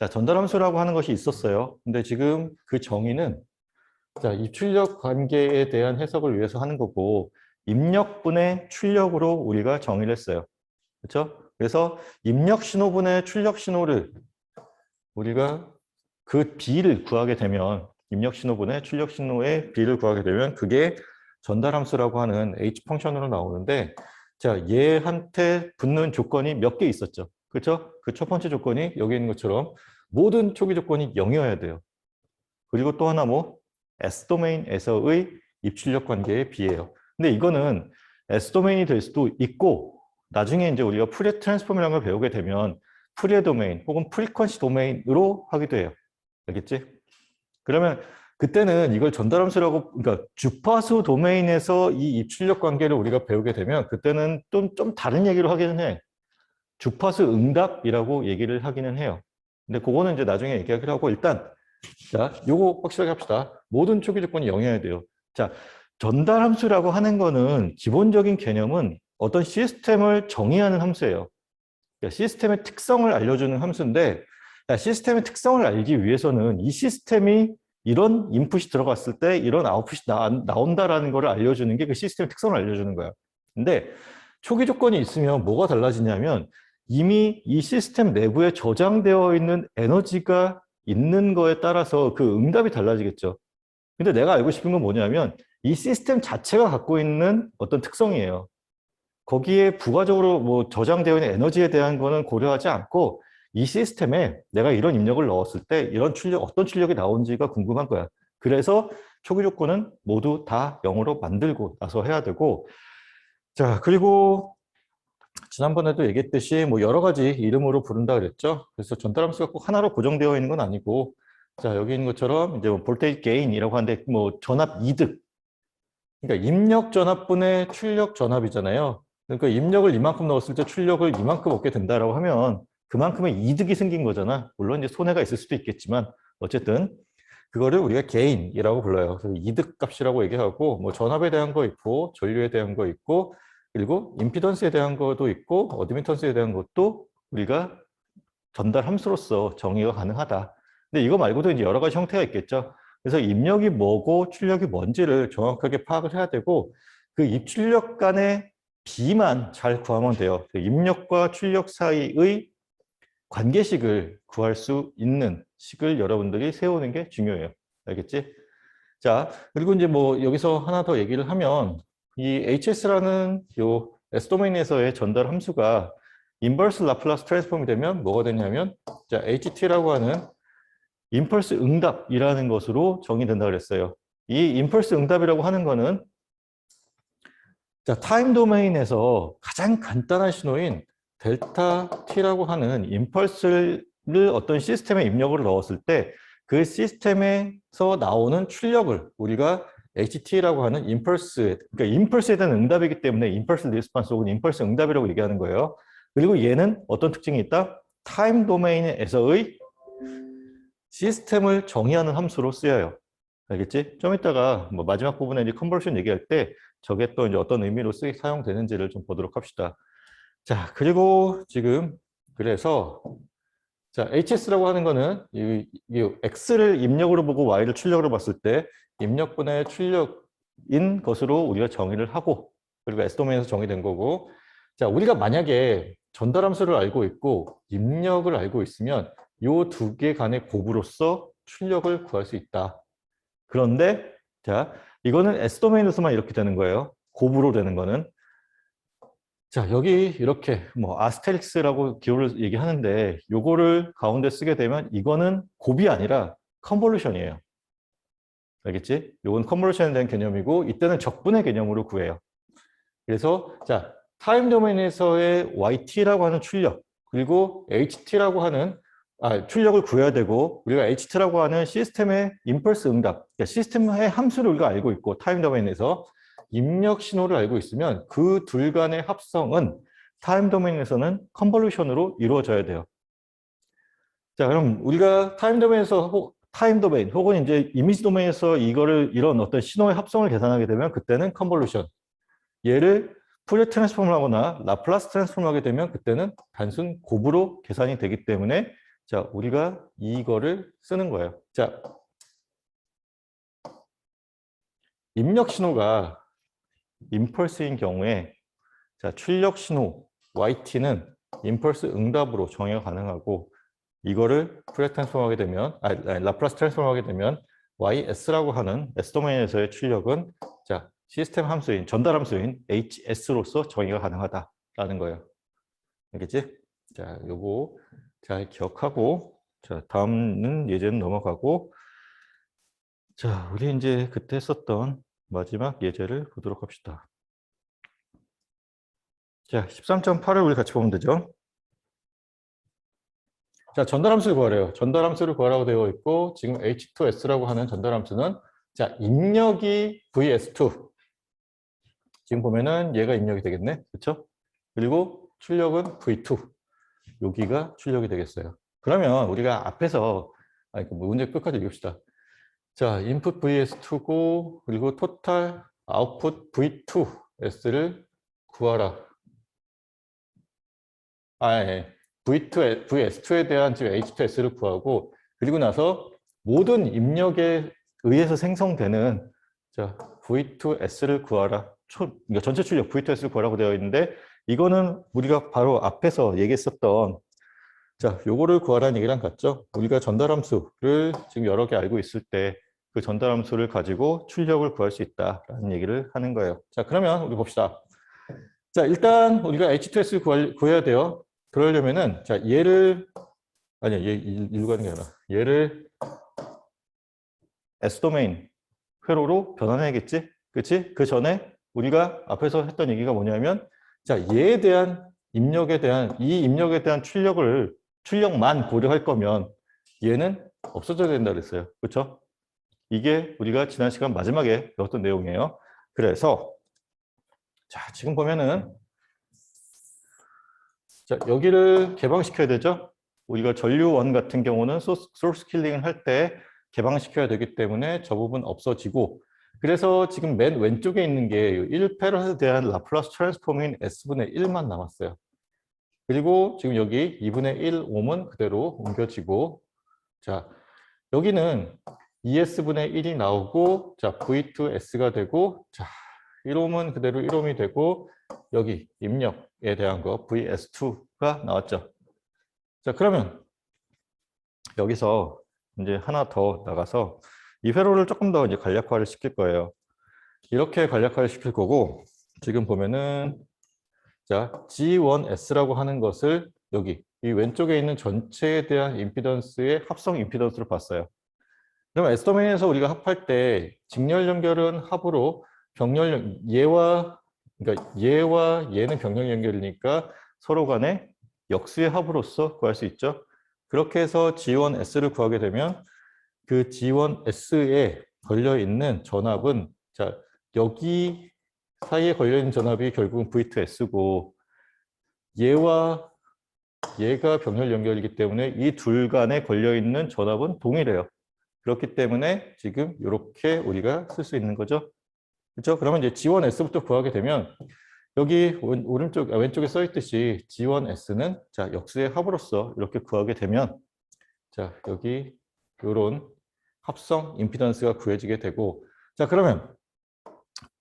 자, 전달함수라고 하는 것이 있었어요. 근데 지금 그 정의는 자, 입출력 관계에 대한 해석을 위해서 하는 거고 입력분의 출력으로 우리가 정의를 했어요. 그렇죠? 그래서 입력 신호분의 출력 신호를 우리가 그 B를 구하게 되면 입력 신호분의 출력 신호의 B를 구하게 되면 그게 전달함수라고 하는 H 펑션으로 나오는데 자, 얘한테 붙는 조건이 몇 개 있었죠. 그렇죠? 그 첫 번째 조건이 여기 있는 것처럼 모든 초기 조건이 0이어야 돼요. 그리고 또 하나 뭐 S도메인에서의 입출력 관계의 B예요. 근데 이거는 S도메인이 될 수도 있고 나중에 이제 우리가 푸리에 트랜스폼이라는 걸 배우게 되면 푸리에 도메인 혹은 프리퀀시 도메인으로 하기도 해요. 알겠지? 그러면 그때는 이걸 전달함수라고 그러니까 주파수 도메인에서 이 입출력 관계를 우리가 배우게 되면 그때는 좀 다른 얘기로 하기는 해. 주파수 응답이라고 얘기를 하기는 해요. 근데 그거는 이제 나중에 얘기하기로 하고 일단 자, 요거 확실하게 합시다. 모든 초기 조건이 0이어야 돼요. 자, 전달함수라고 하는 거는 기본적인 개념은 어떤 시스템을 정의하는 함수예요. 그러니까 시스템의 특성을 알려주는 함수인데 시스템의 특성을 알기 위해서는 이 시스템이 이런 인풋이 들어갔을 때 이런 아웃풋이 나온다라는 걸 알려주는 게 그 시스템의 특성을 알려주는 거야. 근데 초기 조건이 있으면 뭐가 달라지냐면 이미 이 시스템 내부에 저장되어 있는 에너지가 있는 거에 따라서 그 응답이 달라지겠죠. 근데 내가 알고 싶은 건 뭐냐면 이 시스템 자체가 갖고 있는 어떤 특성이에요. 거기에 부가적으로 뭐 저장되어 있는 에너지에 대한 거는 고려하지 않고 이 시스템에 내가 이런 입력을 넣었을 때 이런 출력, 어떤 출력이 나오는지가 궁금한 거야. 그래서 초기 조건은 모두 다 0으로 만들고 나서 해야 되고 자, 그리고 지난번에도 얘기했듯이 뭐 여러 가지 이름으로 부른다 그랬죠. 그래서 전달함수가 꼭 하나로 고정되어 있는 건 아니고 자, 여기 있는 것처럼 이제 뭐 볼테이지 게인이라고 하는데 뭐 전압 이득. 그러니까 입력 전압분의 출력 전압이잖아요. 그러니까 입력을 이만큼 넣었을 때 출력을 이만큼 얻게 된다라고 하면 그만큼의 이득이 생긴 거잖아. 물론 이제 손해가 있을 수도 있겠지만 어쨌든 그거를 우리가 게인이라고 불러요. 그래서 이득 값이라고 얘기하고 뭐 전압에 대한 거 있고 전류에 대한 거 있고 그리고 임피던스에 대한 것도 있고 어드미턴스에 대한 것도 우리가 전달 함수로서 정의가 가능하다. 근데 이거 말고도 이제 여러 가지 형태가 있겠죠. 그래서 입력이 뭐고 출력이 뭔지를 정확하게 파악을 해야 되고 그 입출력 간의 비만 잘 구하면 돼요. 그 입력과 출력 사이의 관계식을 구할 수 있는 식을 여러분들이 세우는 게 중요해요. 알겠지? 자, 그리고 이제 뭐 여기서 하나 더 얘기를 하면 이 HS라는 요 S도메인에서의 전달 함수가 인버스 라플라스 트랜스폼이 되면 뭐가 되냐면 자, HT라고 하는 임펄스 응답이라는 것으로 정의된다 그랬어요. 이 임펄스 응답이라고 하는 거는 자, 타임 도메인에서 가장 간단한 신호인 델타 T라고 하는 임펄스를 어떤 시스템에 입력을 넣었을 때 그 시스템에서 나오는 출력을 우리가 HT라고 하는 임펄스, 그러니까 임펄스에 대한 응답이기 때문에 임펄스 리스폰스 혹은 임펄스 응답이라고 얘기하는 거예요. 그리고 얘는 어떤 특징이 있다? 타임 도메인에서의 시스템을 정의하는 함수로 쓰여요. 알겠지? 좀 이따가 뭐 마지막 부분에 이제 컨버션 얘기할 때 저게 또 이제 어떤 의미로 사용되는지를 좀 보도록 합시다. 자, 그리고 지금 그래서 자, HS라고 하는 거는 이 X를 입력으로 보고 Y를 출력으로 봤을 때 입력분의 출력인 것으로 우리가 정의를 하고 그리고 S도메인에서 정의된 거고 자, 우리가 만약에 전달함수를 알고 있고 입력을 알고 있으면 이 두 개 간의 곱으로써 출력을 구할 수 있다. 그런데 자, 이거는 S도메인에서만 이렇게 되는 거예요. 곱으로 되는 거는. 자, 여기 이렇게 뭐 아스테릭스라고 기호를 얘기하는데 요거를 가운데 쓰게 되면 이거는 곱이 아니라 컨볼루션이에요. 알겠지? 요건 컨볼루션에 대한 개념이고 이때는 적분의 개념으로 구해요. 그래서 자, 타임 도메인에서의 YT라고 하는 출력 그리고 HT라고 하는 출력을 구해야 되고 우리가 HT라고 하는 시스템의 임펄스 응답 그러니까 시스템의 함수를 우리가 알고 있고 타임 도메인에서 입력 신호를 알고 있으면 그 둘 간의 합성은 타임 도메인에서는 컨볼루션으로 이루어져야 돼요. 자, 그럼 우리가 타임 도메인에서 타임 도메인 혹은 이제 이미지 도메인에서 이런 어떤 신호의 합성을 계산하게 되면 그때는 컨볼루션. 얘를 푸리에 트랜스폼을 하거나 라플라스 트랜스폼을 하게 되면 그때는 단순 곱으로 계산이 되기 때문에 자, 우리가 이거를 쓰는 거예요. 자, 입력 신호가 임펄스인 경우에 자, 출력 신호 YT는 임펄스 응답으로 정의가 가능하고 이거를 푸리어 트랜스폼 하게 되면 라플라스 트랜스폼 하게 되면 YS라고 하는 S 도메인에서의 출력은 자, 시스템 함수인 전달 함수인 HS로서 정의가 가능하다라는 거예요. 알겠지? 자, 요거 잘 기억하고 자, 다음은 예제는 넘어가고 자, 우리 이제 그때 썼던 마지막 예제를 보도록 합시다. 자, 13.8을 우리 같이 보면 되죠. 자, 전달함수를 구하래요. 전달함수를 구하라고 되어 있고 지금 H2S라고 하는 전달함수는 자, 입력이 VS2. 지금 보면은 얘가 입력이 되겠네. 그렇죠? 그리고 출력은 V2. 여기가 출력이 되겠어요. 그러면 우리가 앞에서 문제 끝까지 읽읍시다. 자, 인풋 VS2고 그리고 토탈 아웃풋 V2S를 구하라. 예. VS2에 대한 지금 H2S를 구하고 그리고 나서 모든 입력에 의해서 생성되는 자, V2S를 구하라. 그러니까 전체 출력 V2S를 구하라고 되어 있는데 이거는 우리가 바로 앞에서 얘기했었던 자, 요거를 구하라는 얘기랑 같죠? 우리가 전달함수를 지금 여러 개 알고 있을 때 그 전달함수를 가지고 출력을 구할 수 있다라는 얘기를 하는 거예요. 자, 그러면 우리 봅시다. 자, 일단 우리가 H2S를 구해야 돼요. 그러려면은 자, 얘를 아니야, 얘 일로 가는 게 아니라 얘를 S 도메인 회로로 변환해야겠지? 그렇지? 그 전에 우리가 앞에서 했던 얘기가 뭐냐면 자, 얘에 대한 입력에 대한 이 입력에 대한 출력만 고려할 거면 얘는 없어져야 된다 그랬어요. 그렇죠? 이게 우리가 지난 시간 마지막에 배웠던 내용이에요. 그래서 자, 지금 보면은 자, 여기를 개방시켜야 되죠. 우리가 전류1 같은 경우는 소스 킬링을 할 때 개방시켜야 되기 때문에 저 부분 없어지고 그래서 지금 맨 왼쪽에 있는 게 1페럿에 대한 라플라스 트랜스폼인 S분의 1만 남았어요. 그리고 지금 여기 2분의 1 옴은 그대로 옮겨지고 자, 여기는 2S분의 1이 나오고 자, V2S가 되고 자, 1옴은 그대로 1옴이 되고 여기 입력에 대한 거 VS2가 나왔죠. 자, 그러면 여기서 이제 하나 더 나가서 이 회로를 조금 더 이제 간략화를 시킬 거예요. 이렇게 간략화를 시킬 거고 지금 보면은 자, G1S라고 하는 것을 여기 이 왼쪽에 있는 전체에 대한 임피던스의 합성 임피던스로 봤어요. 그러면 S 도메인에서 우리가 합할 때 직렬 연결은 합으로 병렬 그러니까 얘와 얘는 병렬 연결이니까 서로 간에 역수의 합으로서 구할 수 있죠. 그렇게 해서 G1S를 구하게 되면 그 G1S에 걸려 있는 전압은 자, 여기 사이에 걸려 있는 전압이 결국은 V2S고 얘와 얘가 병렬 연결이기 때문에 이 둘 간에 걸려 있는 전압은 동일해요. 그렇기 때문에 지금 이렇게 우리가 쓸 수 있는 거죠. 그렇죠? 그러면 이제 G1S부터 구하게 되면 여기 왼쪽에 써 있듯이 G1S는 자, 역수의 합으로서 이렇게 구하게 되면 자, 여기 이런 합성 임피던스가 구해지게 되고 자, 그러면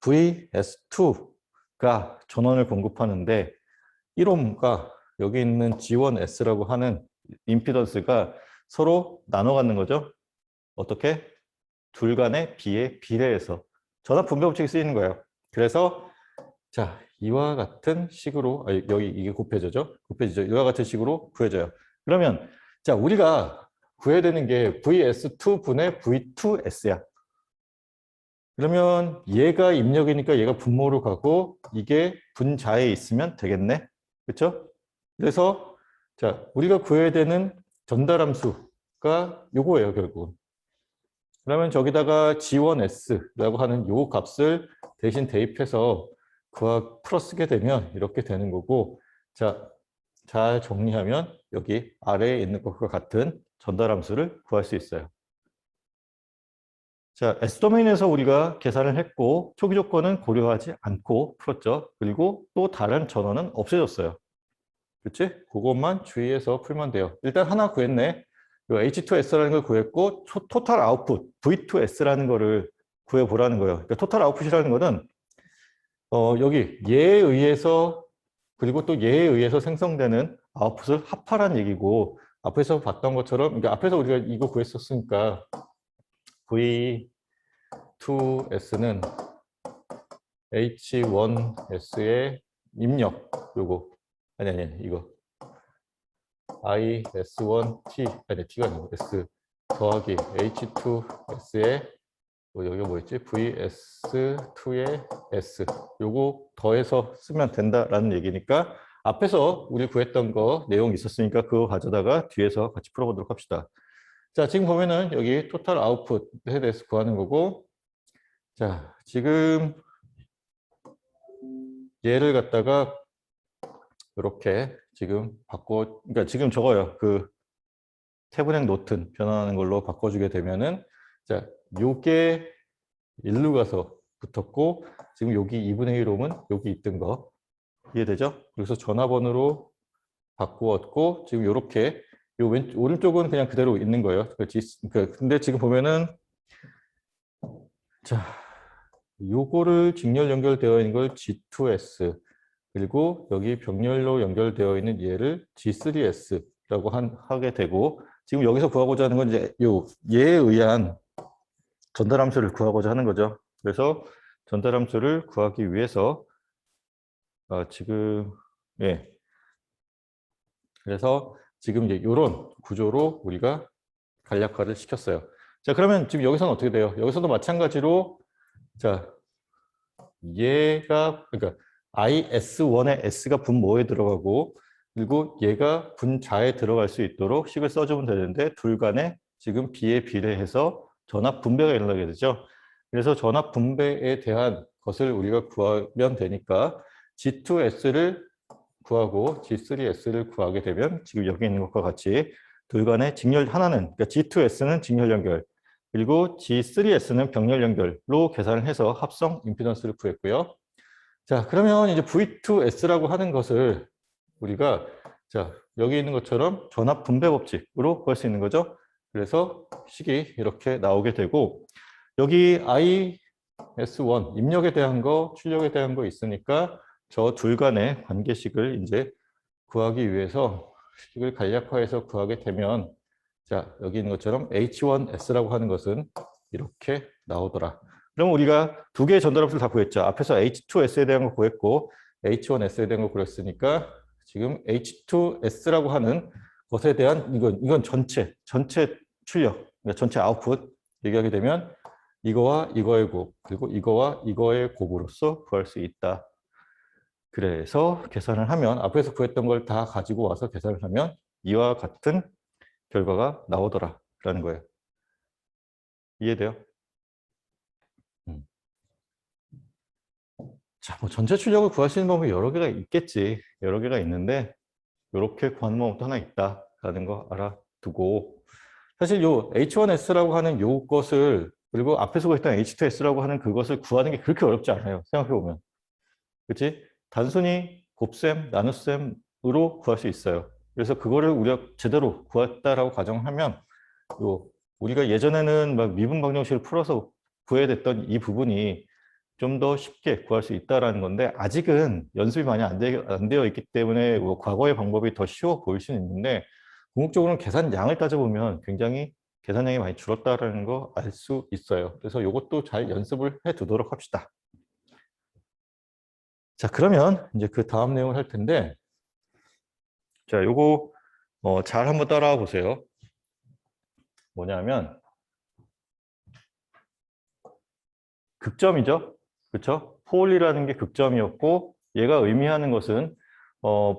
VS2가 전원을 공급하는데 1옴과 여기 있는 G1S라고 하는 임피던스가 서로 나눠 갖는 거죠. 어떻게? 둘 간의 비에 비례해서 전압 분배 법칙이 쓰이는 거예요. 그래서 자, 이와 같은 식으로 여기 이게 곱해져죠. 곱해지죠. 이와 같은 식으로 구해져요. 그러면 자, 우리가 구해야 되는 게 VS2 분의 V2S야. 그러면 얘가 입력이니까 얘가 분모로 가고 이게 분자에 있으면 되겠네. 그렇죠? 그래서 자, 우리가 구해야 되는 전달함수가 요거예요, 결국. 그러면 저기다가 G1S라고 하는 요 값을 대신 대입해서 풀어 쓰게 되면 이렇게 되는 거고 자, 잘 정리하면 여기 아래에 있는 것과 같은 전달함수를 구할 수 있어요. 자, S도메인에서 우리가 계산을 했고 초기 조건은 고려하지 않고 풀었죠. 그리고 또 다른 전원은 없애졌어요. 그렇지? 그것만 주의해서 풀면 돼요. 일단 하나 구했네. 요 H2S라는 걸 구했고 토탈 아웃풋 V2S라는 거를 구해보라는 거예요. 그러니까 토탈 아웃풋이라는 거는 여기 얘에 의해서 그리고 또 얘에 의해서 생성되는 아웃풋을 합하라는 얘기고 앞에서 봤던 것처럼 그러니까 앞에서 우리가 이거 구했었으니까 V2S는 H1S의 입력 요거 아니 이거 IS1T 아니 T가 아니고 S 더하기 H2S의 여기가 뭐였지? VS2의 S 요거 더해서 쓰면 된다라는 얘기니까 앞에서 우리 구했던 거 내용 있었으니까 그거 가져다가 뒤에서 같이 풀어보도록 합시다. 자, 지금 보면은 여기 토탈 아웃풋에 대해서 구하는 거고 자, 지금 얘를 갖다가 이렇게 지금 그러니까 지금 저거요. 그 태블행 노튼 변환하는 걸로 바꿔주게 되면은 자, 요게 1로 가서 붙었고 지금 여기 2분의 1 옴은 여기 있던 거 이해되죠? 그래서 전화번호로 바꾸었고 지금 이렇게 요 오른쪽은 그냥 그대로 있는 거예요. 근데 지금 보면은 자 요거를 직렬 연결되어 있는 걸 G2S 그리고 여기 병렬로 연결되어 있는 얘를 G3S라고 하게 되고 지금 여기서 구하고자 하는 건 이제 얘에 의한 전달함수를 구하고자 하는 거죠. 그래서 전달함수를 구하기 위해서 지금 그래서 지금 이제 이런 구조로 우리가 간략화를 시켰어요. 자, 그러면 지금 여기서는 어떻게 돼요? 여기서도 마찬가지로 자 얘가 그러니까 IS1에 S가 분모에 들어가고 그리고 얘가 분자에 들어갈 수 있도록 식을 써주면 되는데 둘 간에 지금 B에 비례해서 전압 분배가 일어나게 되죠. 그래서 전압 분배에 대한 것을 우리가 구하면 되니까 G2S를 구하고 G3S를 구하게 되면 지금 여기 있는 것과 같이 둘 간의 직렬 하나는 그러니까 G2S는 직렬 연결 그리고 G3S는 병렬 연결로 계산을 해서 합성 임피던스를 구했고요. 자, 그러면 이제 V2S라고 하는 것을 우리가 자, 여기 있는 것처럼 전압 분배 법칙으로 구할 수 있는 거죠. 그래서 식이 이렇게 나오게 되고 여기 IS1 입력에 대한 거, 출력에 대한 거 있으니까 저 둘 간의 관계식을 이제 구하기 위해서 식을 간략화해서 구하게 되면 자, 여기 있는 것처럼 H1S라고 하는 것은 이렇게 나오더라. 그럼 우리가 두 개의 전달함수를 다 구했죠. 앞에서 H2S에 대한 거 구했고 H1S에 대한 거 구했으니까 지금 H2S라고 하는 것에 대한 이건 전체 출력, 그러니까 전체 아웃풋 얘기하게 되면 이거와 이거의 곱 그리고 이거와 이거의 곱으로서 구할 수 있다. 그래서 계산을 하면 앞에서 구했던 걸 다 가지고 와서 계산을 하면 이와 같은 결과가 나오더라라는 거예요. 이해돼요? 자, 뭐 전체 출력을 구할 수 있는 방법이 여러 개가 있겠지. 여러 개가 있는데 이렇게 구하는 방법도 하나 있다라는 거 알아두고 사실 요 H1S라고 하는 요것을 그리고 앞에서 구했던 H2S라고 하는 그것을 구하는 게 그렇게 어렵지 않아요. 생각해보면. 그렇지? 단순히 곱셈, 나눗셈으로 구할 수 있어요. 그래서 그거를 우리가 제대로 구했다라고 가정하면 우리가 예전에는 막 미분 방정식을 풀어서 구해야 됐던 이 부분이 좀 더 쉽게 구할 수 있다는 건데 아직은 연습이 많이 안 되어 있기 때문에 과거의 방법이 더 쉬워 보일 수는 있는데 궁극적으로는 계산량을 따져보면 굉장히 계산량이 많이 줄었다는 거 알 수 있어요. 그래서 이것도 잘 연습을 해 두도록 합시다. 자, 그러면 이제 그 다음 내용을 할 텐데 자, 요거 잘 한번 따라와 보세요. 뭐냐면 극점이죠. 그렇죠? 폴이라는 게 극점이었고 얘가 의미하는 것은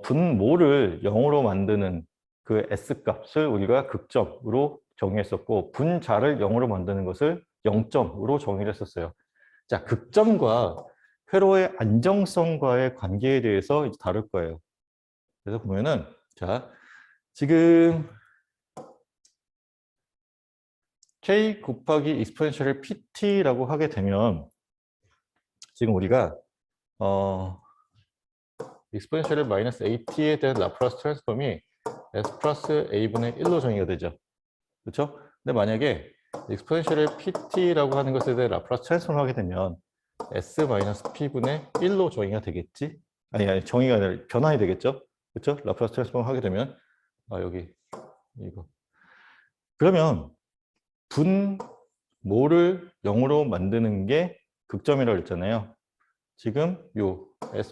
분모를 0으로 만드는 그 S값을 우리가 극점으로 정의했었고 분자를 0으로 만드는 것을 0점으로 정의를 했었어요. 자, 극점과 회로의 안정성과의 관계에 대해서 이제 다룰 거예요. 그래서 보면은 자, 지금 K 곱하기 익스포넨셜을 PT라고 하게 되면 지금 우리가 익스포넨셜의 마이너스 at에 대한 라플라스 트랜스폼이 s 플러스 a분의 1로 정의가 되죠. 그렇죠? 근데 만약에 익스포넨셜의 pt라고 하는 것에 대해 라플라스 트랜스폼을 하게 되면 s 마이너스 p분의 1로 정의가 되겠지? 아니 정의가 아니라 변환이 되겠죠? 그렇죠? 라플라스 트랜스폼을 하게 되면 여기 이거 그러면 분모를 0으로 만드는 게 극점이라고 했잖아요. 지금 요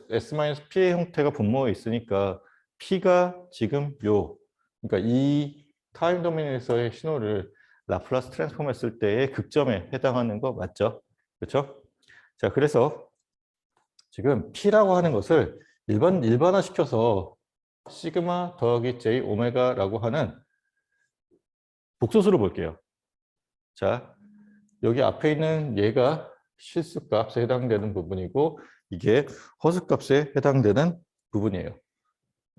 S-P의 형태가 분모에 있으니까 P가 지금 그러니까 이 타임 도메인에서의 신호를 라플라스 트랜스폼 했을 때의 극점에 해당하는 거 맞죠? 그렇죠? 자, 그래서 지금 P라고 하는 것을 일반화시켜서 시그마 더하기 J 오메가라고 하는 복소수로 볼게요. 자, 여기 앞에 있는 얘가 실수값에 해당되는 부분이고 이게 허수값에 해당되는 부분이에요.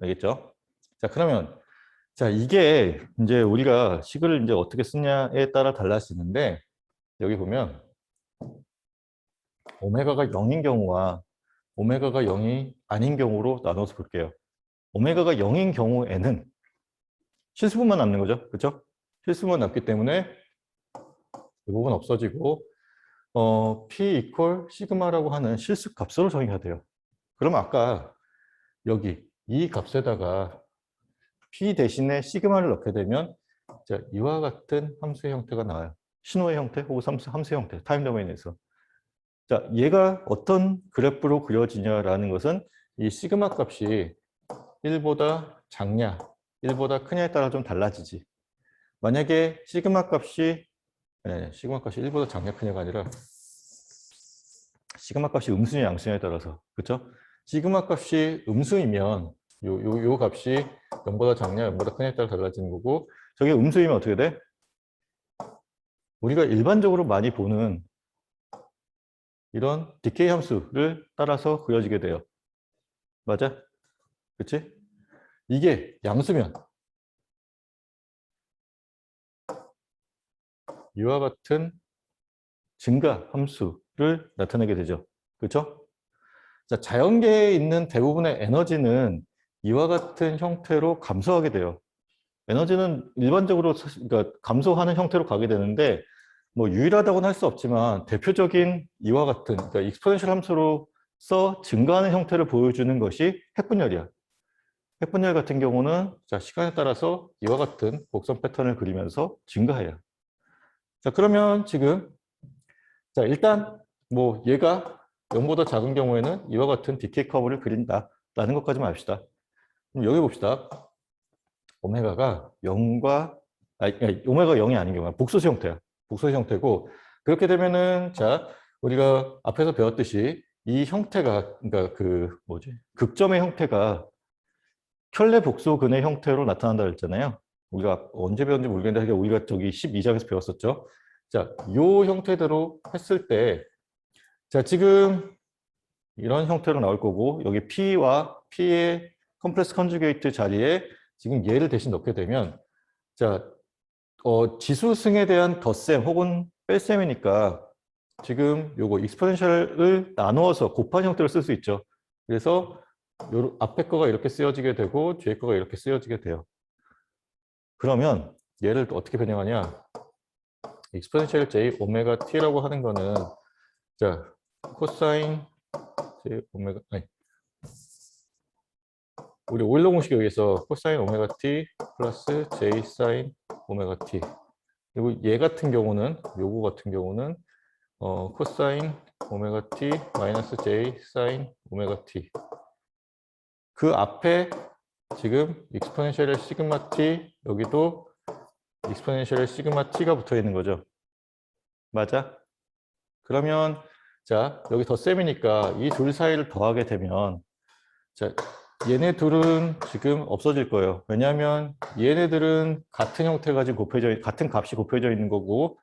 알겠죠? 자, 그러면 이게 이제 우리가 식을 이제 어떻게 쓰냐에 따라 달라지는데 여기 보면 오메가가 0인 경우와 오메가가 0이 아닌 경우로 나눠서 볼게요. 오메가가 0인 경우에는 실수분만 남는 거죠. 그렇죠? 실수분만 남기 때문에 이 부분 없어지고 P 이퀄 시그마라고 하는 실수 값으로 정의가 돼요. 그러면 아까 여기 이 값에다가 P 대신에 시그마를 넣게 되면 이와 같은 함수의 형태가 나와요. 신호의 형태 혹은 함수의 형태, 타임 도메인에서. 자, 얘가 어떤 그래프로 그려지냐라는 것은 이 시그마 값이 1보다 작냐, 1보다 크냐에 따라 좀 달라지지. 만약에 시그마 값이 1보다 작냐, 크냐가 아니라 시그마 값이 음수냐, 양수냐에 따라서. 그렇죠? 시그마 값이 음수이면 요 값이 0보다 작냐, 0보다 크냐에 따라 달라지는 거고 저게 음수이면 어떻게 돼? 우리가 일반적으로 많이 보는 이런 디케이 함수를 따라서 그려지게 돼요. 맞아? 그치? 이게 양수면 이와 같은 증가 함수를 나타내게 되죠. 그렇죠? 자, 자연계에 있는 대부분의 에너지는 이와 같은 형태로 감소하게 돼요. 에너지는 일반적으로 그러니까 감소하는 형태로 가게 되는데 뭐 유일하다고는 할 수 없지만 대표적인 이와 같은 그러니까 익스포넨셜 함수로서 증가하는 형태를 보여주는 것이 핵분열이야. 핵분열 같은 경우는 시간에 따라서 이와 같은 곡선 패턴을 그리면서 증가해요. 자, 그러면 지금 일단 뭐 얘가 0보다 작은 경우에는 이와 같은 디케이 커브를 그린다라는 것까지만 합시다. 그럼 여기 봅시다. 오메가가 0과 오메가 0이 아닌 경우야. 복소수 형태야. 복소수 형태고 그렇게 되면은 우리가 앞에서 배웠듯이 이 형태가 그러니까 극점의 형태가 켤레 복소근의 형태로 나타난다 그랬잖아요. 우리가 언제 배웠는지 모르겠는데 우리가 저기 12장에서 배웠었죠. 요 형태대로 했을 때 지금 이런 형태로 나올 거고 여기 P와 P의 컴플렉스 컨주게이트 자리에 지금 얘를 대신 넣게 되면 지수승에 대한 덧셈 혹은 뺄셈이니까 지금 요거 익스포넨셜을 나누어서 곱한 형태로 쓸 수 있죠. 그래서 요 앞에 거가 이렇게 쓰여지게 되고 뒤에 거가 이렇게 쓰여지게 돼요. 그러면 얘를 또 어떻게 변형하냐? 익스포넨셜 j 오메가 t라고 하는 거는 코사인 j 오메가 우리 오일러 공식에 의해서 코사인 오메가 t 플러스 j 사인 오메가 t 그리고 얘 같은 경우는 요거 같은 경우는 코사인 오메가 t 마이너스 j 사인 오메가 t 그 앞에 지금 익스포넨셜의 시그마 t 여기도 익스포넨셜의 시그마 t가 붙어 있는 거죠. 맞아? 그러면 여기 덧셈이니까 이 둘 사이를 더하게 되면 얘네 둘은 지금 없어질 거예요. 왜냐하면 얘네들은 같은 형태 가지고 같은 값이 곱해져 있는 거고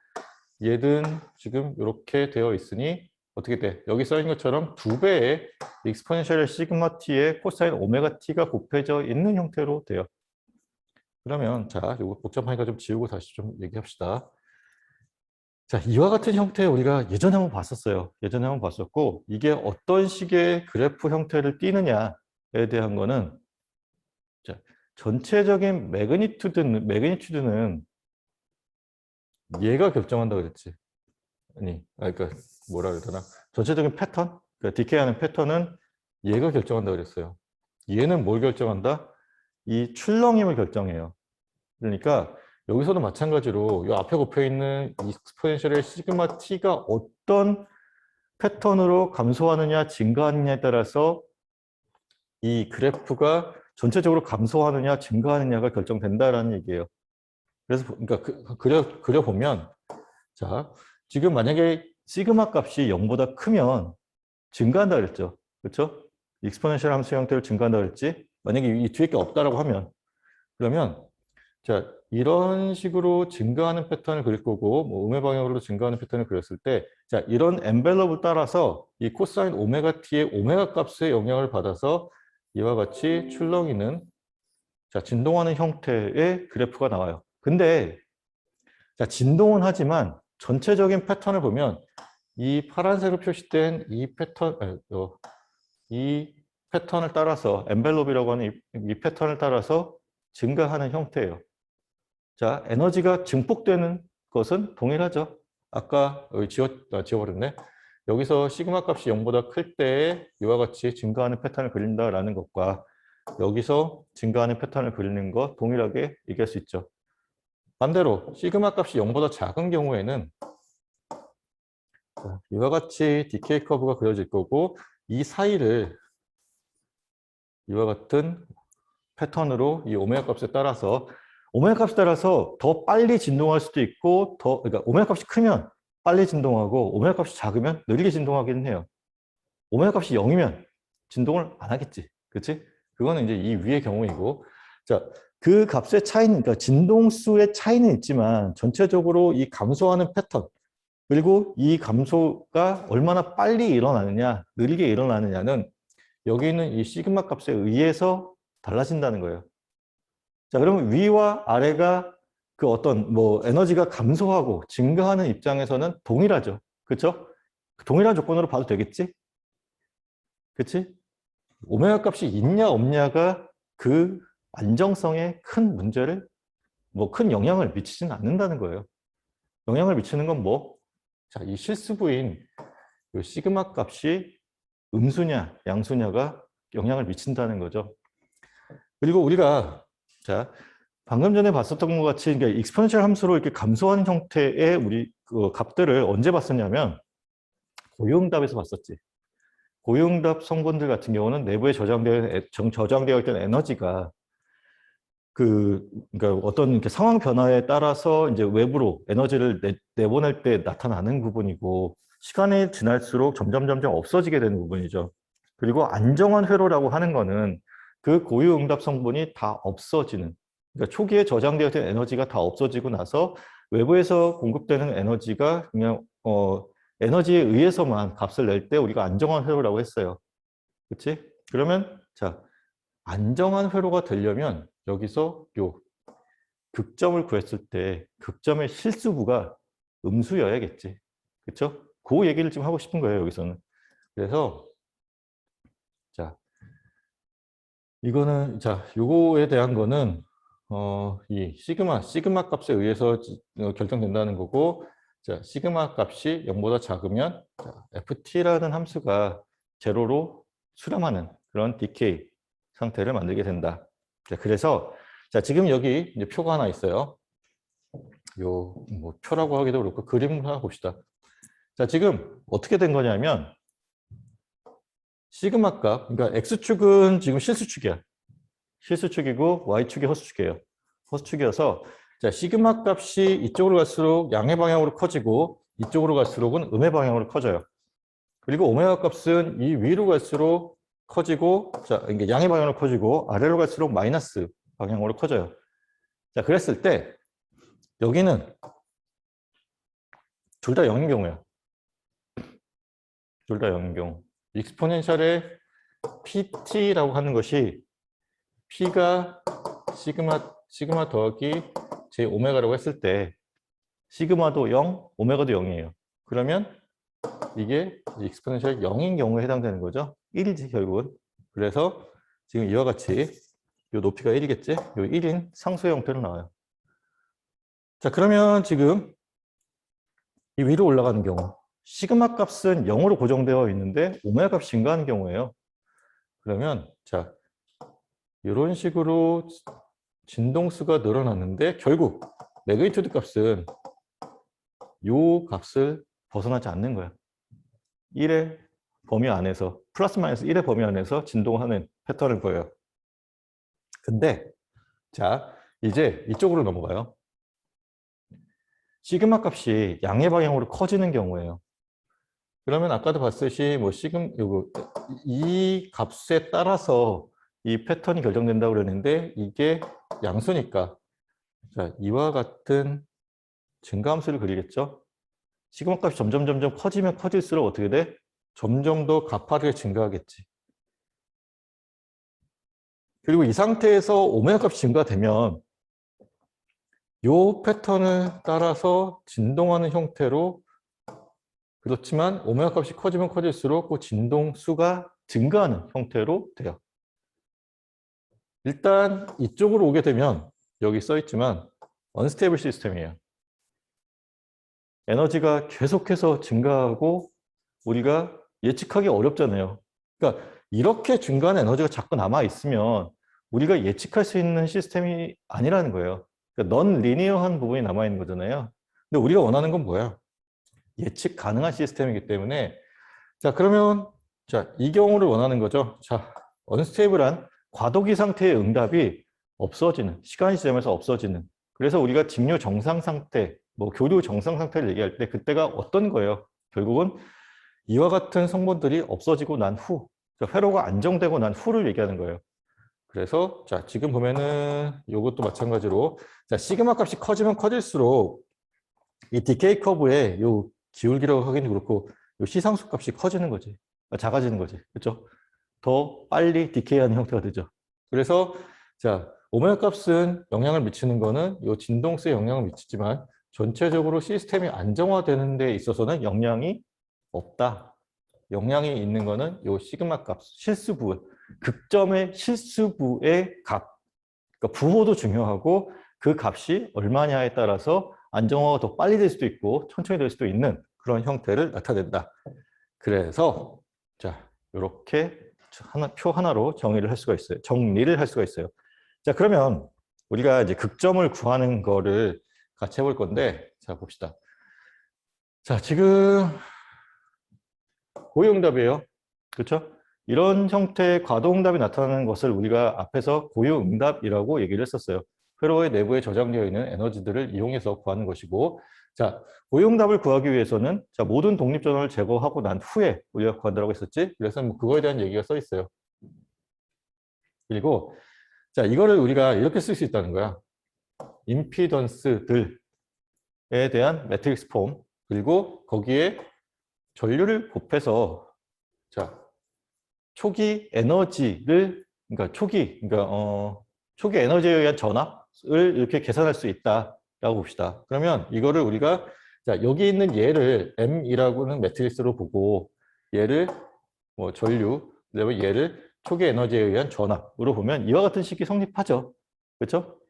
얘는 지금 이렇게 되어 있으니 어떻게 돼? 여기 써 있는 것처럼 2배의 익스포넨셜 시그마 t의 코사인 오메가 t가 곱해져 있는 형태로 돼요. 그러면 이거 복잡하니까 좀 지우고 다시 좀 얘기합시다. 이와 같은 형태 우리가 예전에 한번 봤었어요. 예전에 한번 봤었고 이게 어떤 식의 그래프 형태를 띠느냐에 대한 거는 자, 전체적인 매그니튜드는 얘가 결정한다 그랬지. 아니, 그러니까 뭐라 그래야 되나? 전체적인 패턴, 그러니까 디케이하는 패턴은 얘가 결정한다 그랬어요. 얘는 뭘 결정한다? 이 출렁임을 결정해요. 그러니까 여기서도 마찬가지로 이 앞에 곱혀 있는 익스포넨셜의 시그마 t가 어떤 패턴으로 감소하느냐 증가하느냐에 따라서 이 그래프가 전체적으로 감소하느냐 증가하느냐가 결정된다라는 얘기예요. 그래서 그러니까 그려보면 자, 지금 만약에 시그마 값이 0보다 크면 증가한다 그랬죠. 그렇죠? 익스포넨셜 함수 형태로 증가한다 그랬지. 만약에 이 뒤에 게 없다라고 하면 그러면 자, 이런 식으로 증가하는 패턴을 그릴 거고 뭐 음의 방향으로도 증가하는 패턴을 그렸을 때 자, 이런 엔벨럽을 따라서 이 코사인 오메가 t의 오메가 값의 영향을 받아서 이와 같이 출렁이는 자, 진동하는 형태의 그래프가 나와요. 근데 자, 진동은 하지만 전체적인 패턴을 보면 이 파란색으로 표시된 이 패턴을 따라서 엔벨롭이라고 하는 이 패턴을 따라서 증가하는 형태예요. 자, 에너지가 증폭되는 것은 동일하죠. 아까 여기 지워버렸네. 여기서 시그마 값이 0보다 클 때에 이와 같이 증가하는 패턴을 그린다라는 것과 여기서 증가하는 패턴을 그리는 것 동일하게 얘기할 수 있죠. 반대로 시그마 값이 0보다 작은 경우에는 이와 같이 디케이 커브가 그려질 거고 이 사이를 이와 같은 패턴으로 이 오메가 값에 따라서 더 빨리 진동할 수도 있고 그러니까 오메가 값이 크면 빨리 진동하고 오메가 값이 작으면 느리게 진동하기는 해요. 오메가 값이 0이면 진동을 안 하겠지. 그렇지? 그거는 이제 이 위의 경우이고 자, 그 값의 차이는 그러니까 진동수의 차이는 있지만 전체적으로 이 감소하는 패턴 그리고 이 감소가 얼마나 빨리 일어나느냐, 느리게 일어나느냐는 여기 있는 이 시그마 값에 의해서 달라진다는 거예요. 자, 그러면 위와 아래가 그 어떤 뭐 에너지가 감소하고 증가하는 입장에서는 동일하죠. 그렇죠? 동일한 조건으로 봐도 되겠지? 그렇지? 오메가 값이 있냐 없냐가 그 안정성에 큰 문제를 뭐 큰 영향을 미치지는 않는다는 거예요. 영향을 미치는 건 뭐? 자, 이 실수부인 이 시그마 값이 음수냐 양수냐가 영향을 미친다는 거죠. 그리고 우리가 자 방금 전에 봤었던 것 같이 그러니까 익스포넨셜 함수로 이렇게 감소하는 형태의 우리 그 값들을 언제 봤었냐면 고유응답에서 봤었지. 고유응답 성분들 같은 경우는 내부에 저장되어 있던 에너지가 그러니까 어떤 이렇게 상황 변화에 따라서 이제 외부로 에너지를 내보낼 때 나타나는 부분이고 시간이 지날수록 점점 없어지게 되는 부분이죠. 그리고 안정한 회로라고 하는 거는 그 고유응답 성분이 다 없어지는 그러니까 초기에 저장되어 있던 에너지가 다 없어지고 나서 외부에서 공급되는 에너지가 그냥 에너지에 의해서만 값을 낼 때 우리가 안정한 회로라고 했어요. 그렇지? 그러면 자 안정한 회로가 되려면 여기서 요 극점을 구했을 때 극점의 실수부가 음수여야겠지. 그렇죠? 그 얘기를 지금 하고 싶은 거예요, 여기서는. 그래서 자, 이거는 자, 요거에 대한 거는 이 시그마 값에 의해서 결정된다는 거고 자, 시그마 값이 0보다 작으면 자, ft라는 함수가 제로로 수렴하는 그런 디케이 상태를 만들게 된다. 자, 그래서 자, 지금 여기 이제 표가 하나 있어요. 요 뭐 표라고 하기도 그렇고 그림을 하나 봅시다. 자, 지금 어떻게 된 거냐면 시그마 값, 그러니까 x축은 지금 실수축이야. 실수축이고 y축이 허수축이에요. 허수축이어서 자, 시그마 값이 이쪽으로 갈수록 양의 방향으로 커지고 이쪽으로 갈수록은 음의 방향으로 커져요. 그리고 오메가 값은 이 위로 갈수록 커지고 자, 이게 양의 방향으로 커지고 아래로 갈수록 마이너스 방향으로 커져요. 자, 그랬을 때 여기는 둘 다 0인 경우야. 둘 다 0인 경우. 익스포넨셜의 PT라고 하는 것이 P가 시그마 더하기 제 오메가라고 했을 때 시그마도 0, 오메가도 0이에요. 그러면 이게 익스포넨셜 0인 경우에 해당되는 거죠. 1이지 결국은. 그래서 지금 이와 같이 요 높이가 1이겠지? 요 1인 상수의 형태로 나와요. 자, 그러면 지금 이 위로 올라가는 경우 시그마 값은 0으로 고정되어 있는데 오메가 값이 증가하는 경우예요. 그러면 자, 이런 식으로 진동수가 늘어났는데 결국 매그니튜드 값은 요 값을 벗어나지 않는 거야. 1의 범위 안에서 플러스 마이너스 1의 범위 안에서 진동하는 패턴을 보여요. 근데 자, 이제 이쪽으로 넘어가요. 시그마 값이 양의 방향으로 커지는 경우에요. 그러면 아까도 봤듯이 뭐 이 값에 따라서 이 패턴이 결정된다고 그랬는데 이게 양수니까 자, 이와 같은 증가함수를 그리겠죠. 시그마 값이 점점 커지면 커질수록 어떻게 돼? 점점 더 가파르게 증가하겠지. 그리고 이 상태에서 오메가 값이 증가되면 이 패턴을 따라서 진동하는 형태로 그렇지만 오메가 값이 커지면 커질수록 그 진동수가 증가하는 형태로 돼요. 일단 이쪽으로 오게 되면 여기 써 있지만 언스테이블 시스템이에요. 에너지가 계속해서 증가하고 우리가 예측하기 어렵잖아요. 그러니까 이렇게 증가하는 에너지가 자꾸 남아 있으면 우리가 예측할 수 있는 시스템이 아니라는 거예요. 그러니까 넌 리니어한 부분이 남아 있는 거잖아요. 근데 우리가 원하는 건 뭐야? 예측 가능한 시스템이기 때문에 자, 그러면 자, 이 경우를 원하는 거죠. 자, 언스테이블한 과도기 상태의 응답이 없어지는, 시간이 지나면서 없어지는. 그래서 우리가 직류 정상 상태, 뭐 교류 정상 상태를 얘기할 때 그때가 어떤 거예요? 결국은 이와 같은 성분들이 없어지고 난 후, 그러니까 회로가 안정되고 난 후를 얘기하는 거예요. 그래서 자, 지금 보면은 이것도 마찬가지로 자, 시그마 값이 커지면 커질수록 이 디케이 커브의 요 기울기라고 하기는 그렇고 요 시상수 값이 커지는 거지. 작아지는 거지. 그렇죠? 더 빨리 디케이하는 형태가 되죠. 그래서 자, 오메가 값은 영향을 미치는 거는 요 진동수에 영향을 미치지만 전체적으로 시스템이 안정화되는 데 있어서는 영향이 없다. 영향이 있는 거는 요 시그마 값, 실수부, 극점의 실수부의 값. 그러니까 부호도 중요하고 그 값이 얼마냐에 따라서 안정화가 더 빨리 될 수도 있고 천천히 될 수도 있는 그런 형태를 나타낸다. 그래서 자, 이렇게 표 하나로 정리를 할 수가 있어요. 자, 그러면 우리가 이제 극점을 구하는 거를 같이 해볼 건데 자, 봅시다. 자, 지금 고유응답이에요. 그렇죠? 이런 형태의 과도응답이 나타나는 것을 우리가 앞에서 고유응답이라고 얘기를 했었어요. 회로의 내부에 저장되어 있는 에너지들을 이용해서 구하는 것이고 자, 고유응답을 구하기 위해서는 자, 모든 독립전원을 제거하고 난 후에 우리가 구한다고 했었지. 그래서 뭐 그거에 대한 얘기가 써 있어요. 그리고 자, 이거를 우리가 이렇게 쓸 수 있다는 거야. 임피던스들에 대한 매트릭스 폼 그리고 거기에 전류를 곱해서 자, 초기 에너지를 그러니까 초기 에너지에 의한 전압을 이렇게 계산할 수 있다라고 봅시다. 그러면 이거를 우리가 자, 여기 있는 얘를 M이라고 하는 매트릭스로 보고 얘를 뭐 전류, 그다음에 얘를 초기 에너지에 의한 전압으로 보면 이와 같은 식이 성립하죠. 그렇죠?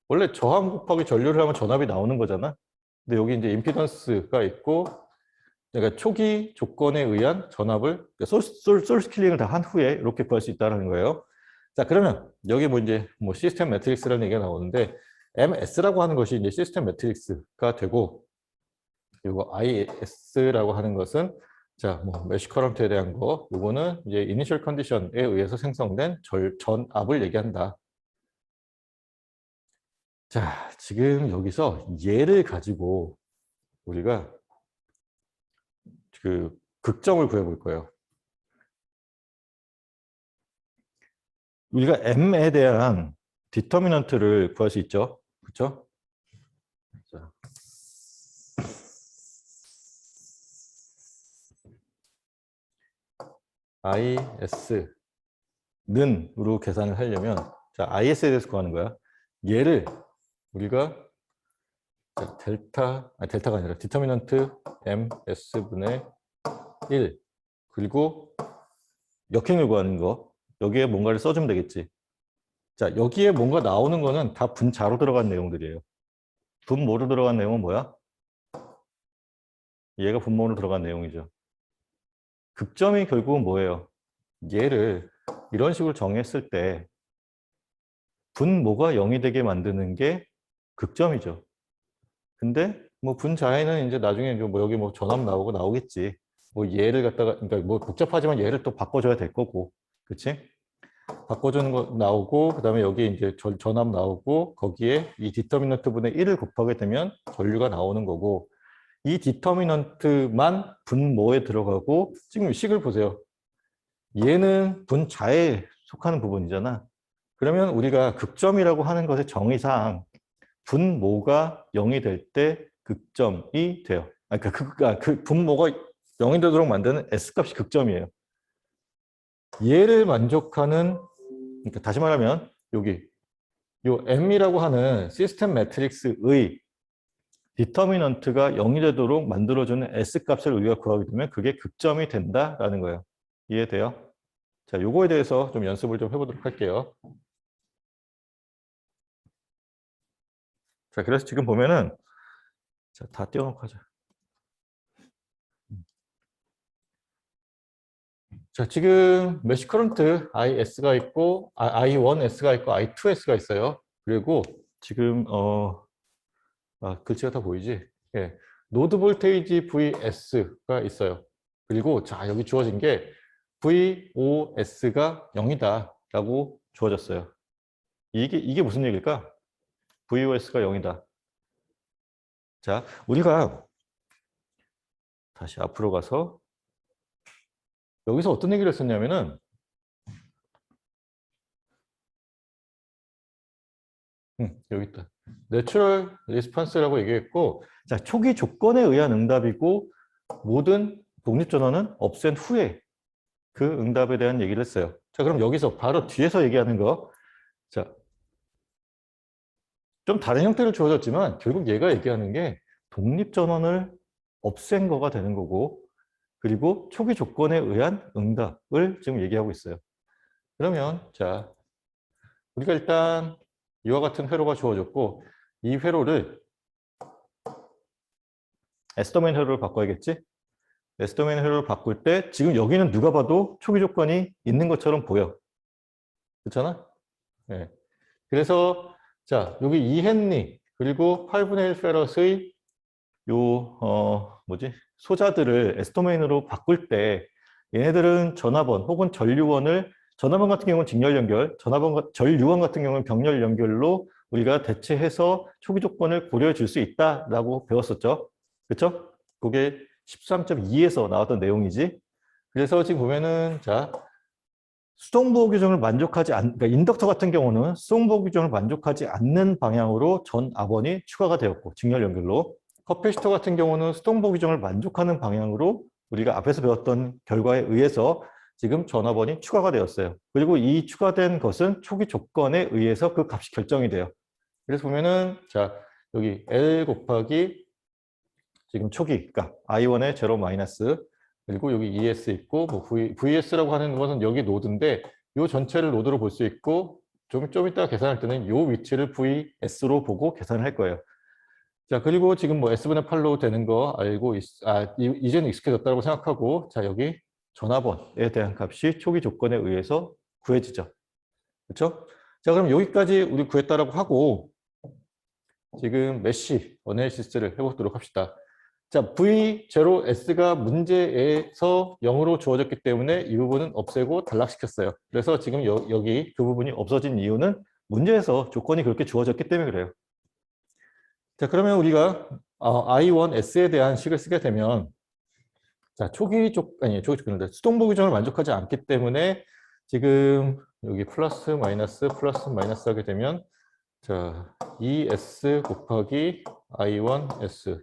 원래 저항 곱하기 전류를 하면 전압이 나오는 거잖아. 근데 여기 이제 임피던스가 있고 그러니까 초기 조건에 의한 전압을 소스 킬링을 다 한 후에 이렇게 구할 수 있다는 거예요. 자, 그러면 여기 뭐 이제 뭐 시스템 매트릭스라는 얘기가 나오는데 MS라고 하는 것이 이제 시스템 매트릭스가 되고 그리고 IS라고 하는 것은 자, 뭐 메쉬 커런트에 대한 거 요거는 이제 이니셜 컨디션에 의해서 생성된 전압을 얘기한다. 자, 지금 여기서 얘를 가지고 우리가 그 극점을 구해볼 거예요. 우리가 M에 대한 디터미넌트를 구할 수 있죠. 그렇죠? 자. IS는으로 계산을 하려면 자, IS에 대해서 구하는 거야. 얘를 우리가 자, 델타가 아니라 디터미넌트 MS분의 1 그리고 역행을 구하는 거. 여기에 뭔가를 써주면 되겠지. 자, 여기에 뭔가 나오는 거는 다 분자로 들어간 내용들이에요. 분모로 들어간 내용은 뭐야? 얘가 분모로 들어간 내용이죠. 극점이 결국은 뭐예요? 얘를 이런 식으로 정했을 때 분모가 0이 되게 만드는 게 극점이죠. 근데 뭐 분자에는 이제 나중에 뭐 여기 뭐 전압 나오고 나오겠지. 뭐 얘를 갖다가 그러니까 뭐 복잡하지만 얘를 또 바꿔줘야 될 거고, 그렇지? 바꿔주는 거 나오고 그다음에 여기 이제 전압 나오고 거기에 이 디터미넌트 분의 1을 곱하게 되면 전류가 나오는 거고 이 디터미넌트만 분모에 들어가고 지금 식을 보세요. 얘는 분자에 속하는 부분이잖아. 그러면 우리가 극점이라고 하는 것의 정의상 분모가 0이 될 때 극점이 돼요. 그 분모가 0이 되도록 만드는 S값이 극점이에요. 얘를 만족하는, 그러니까 다시 말하면 여기 요 M이라고 하는 시스템 매트릭스의 디터미넌트가 0이 되도록 만들어주는 S값을 우리가 구하게 되면 그게 극점이 된다라는 거예요. 이해돼요? 자, 요거에 대해서 좀 연습을 좀 해보도록 할게요. 자, 그래서 지금 보면은 자, 다 띄워놓고 하자. 자, 지금 메쉬 커런트 IS가 있고 I1S가 있고 I2S가 있어요. 그리고 지금 글씨가 다 보이지? 예. 노드 볼테이지 VS가 있어요. 그리고 자, 여기 주어진 게 VOS가 0이다라고 주어졌어요. 이게 무슨 얘기일까? VOS가 0이다. 자, 우리가 다시 앞으로 가서 여기서 어떤 얘기를 했었냐면은 여기 있다. 내추럴 리스폰스라고 얘기했고, 자, 초기 조건에 의한 응답이고 모든 독립전원은 없앤 후에 그 응답에 대한 얘기를 했어요. 자, 그럼 여기서 바로 뒤에서 얘기하는 거. 자, 좀 다른 형태를 주어졌지만 결국 얘가 얘기하는 게 독립전원을 없앤 거가 되는 거고 그리고 초기 조건에 의한 응답을 지금 얘기하고 있어요. 그러면 자, 우리가 일단 이와 같은 회로가 주어졌고 이 회로를 S도메인 회로를 바꿔야겠지? S도메인 회로를 바꿀 때 지금 여기는 누가 봐도 초기 조건이 있는 것처럼 보여. 그렇잖아? 네. 그래서 자, 여기 이헨리 그리고 8분의 1 페럿의 뭐지? 소자들을 S도메인으로 바꿀 때 얘네들은 전압원 혹은 전류원을 전압원 같은 경우는 직렬 연결, 전류원 같은 경우는 병렬 연결로 우리가 대체해서 초기 조건을 고려해 줄 수 있다라고 배웠었죠. 그렇죠? 그게 13.2에서 나왔던 내용이지. 그래서 지금 보면은 자, 수동보호 규정을 만족하지 그러니까 인덕터 같은 경우는 수동보호 규정을 만족하지 않는 방향으로 전 압원이 추가가 되었고 직렬 연결로 커피시터 같은 경우는 수동보호 규정을 만족하는 방향으로 우리가 앞에서 배웠던 결과에 의해서 지금 전 압원이 추가가 되었어요. 그리고 이 추가된 것은 초기 조건에 의해서 그 값이 결정이 돼요. 그래서 보면은 자, 여기 L 곱하기 지금 초기 그러니까 I1의 제로 마이너스 그리고 여기 ES 있고 뭐 VS라고 하는 것은 여기 노드인데 이 전체를 노드로 볼 수 있고 좀 이따가 계산할 때는 이 위치를 VS로 보고 계산을 할 거예요. 자, 그리고 지금 뭐 S분의 8로 되는 거 알고 이제는 익숙해졌다고 생각하고 자, 여기 전압원에 대한 값이 초기 조건에 의해서 구해지죠. 그렇죠? 자, 그럼 여기까지 우리 구했다라고 하고 지금 메쉬 어널리시스를 해보도록 합시다. 자, V0S가 문제에서 0으로 주어졌기 때문에 이 부분은 없애고 단락시켰어요. 그래서 지금 여기 그 부분이 없어진 이유는 문제에서 조건이 그렇게 주어졌기 때문에 그래요. 자, 그러면 우리가 I1S에 대한 식을 쓰게 되면 자, 초기 조건인데 수동보 규정을 만족하지 않기 때문에 지금 여기 플러스 마이너스 하게 되면 자, ES 곱하기 I1S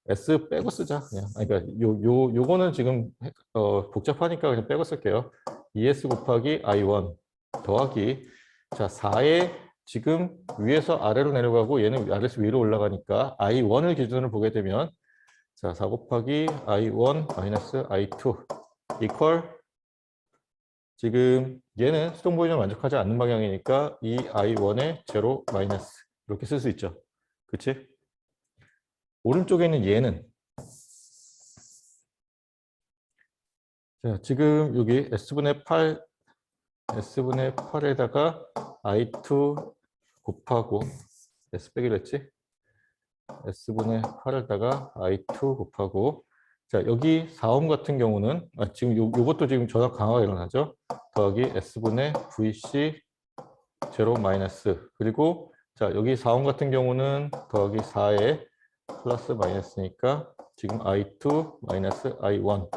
S 빼고 쓰자. 그냥. 그러니까 요거는 지금 복잡하니까 그냥 빼고 쓸게요. ES 곱하기 I1 더하기 자 4에 지금 위에서 아래로 내려가고 얘는 아래에서 위로 올라가니까 I1을 기준으로 보게 되면 자 4 곱하기 I1 마이너스 I2 이퀄 지금 얘는 수동 보이를 만족하지 않는 방향이니까 이 I1의 제로 마이너스 이렇게 쓸 수 있죠. 그치? 오른쪽에 있는 얘는 자, 지금 여기 S분의 8 S분의 8에다가 I2 곱하고 S 빼기로 했지? S분의 8에다가 I2 곱하고 자 여기 4옴 같은 경우는 지금 요것도 지금 전압 강화가 일어나죠? 더하기 S분의 VC 제로 마이너스 그리고 자 여기 4옴 같은 경우는 더하기 4에 플러스 마이너스니까 지금 I2 마이너스 I1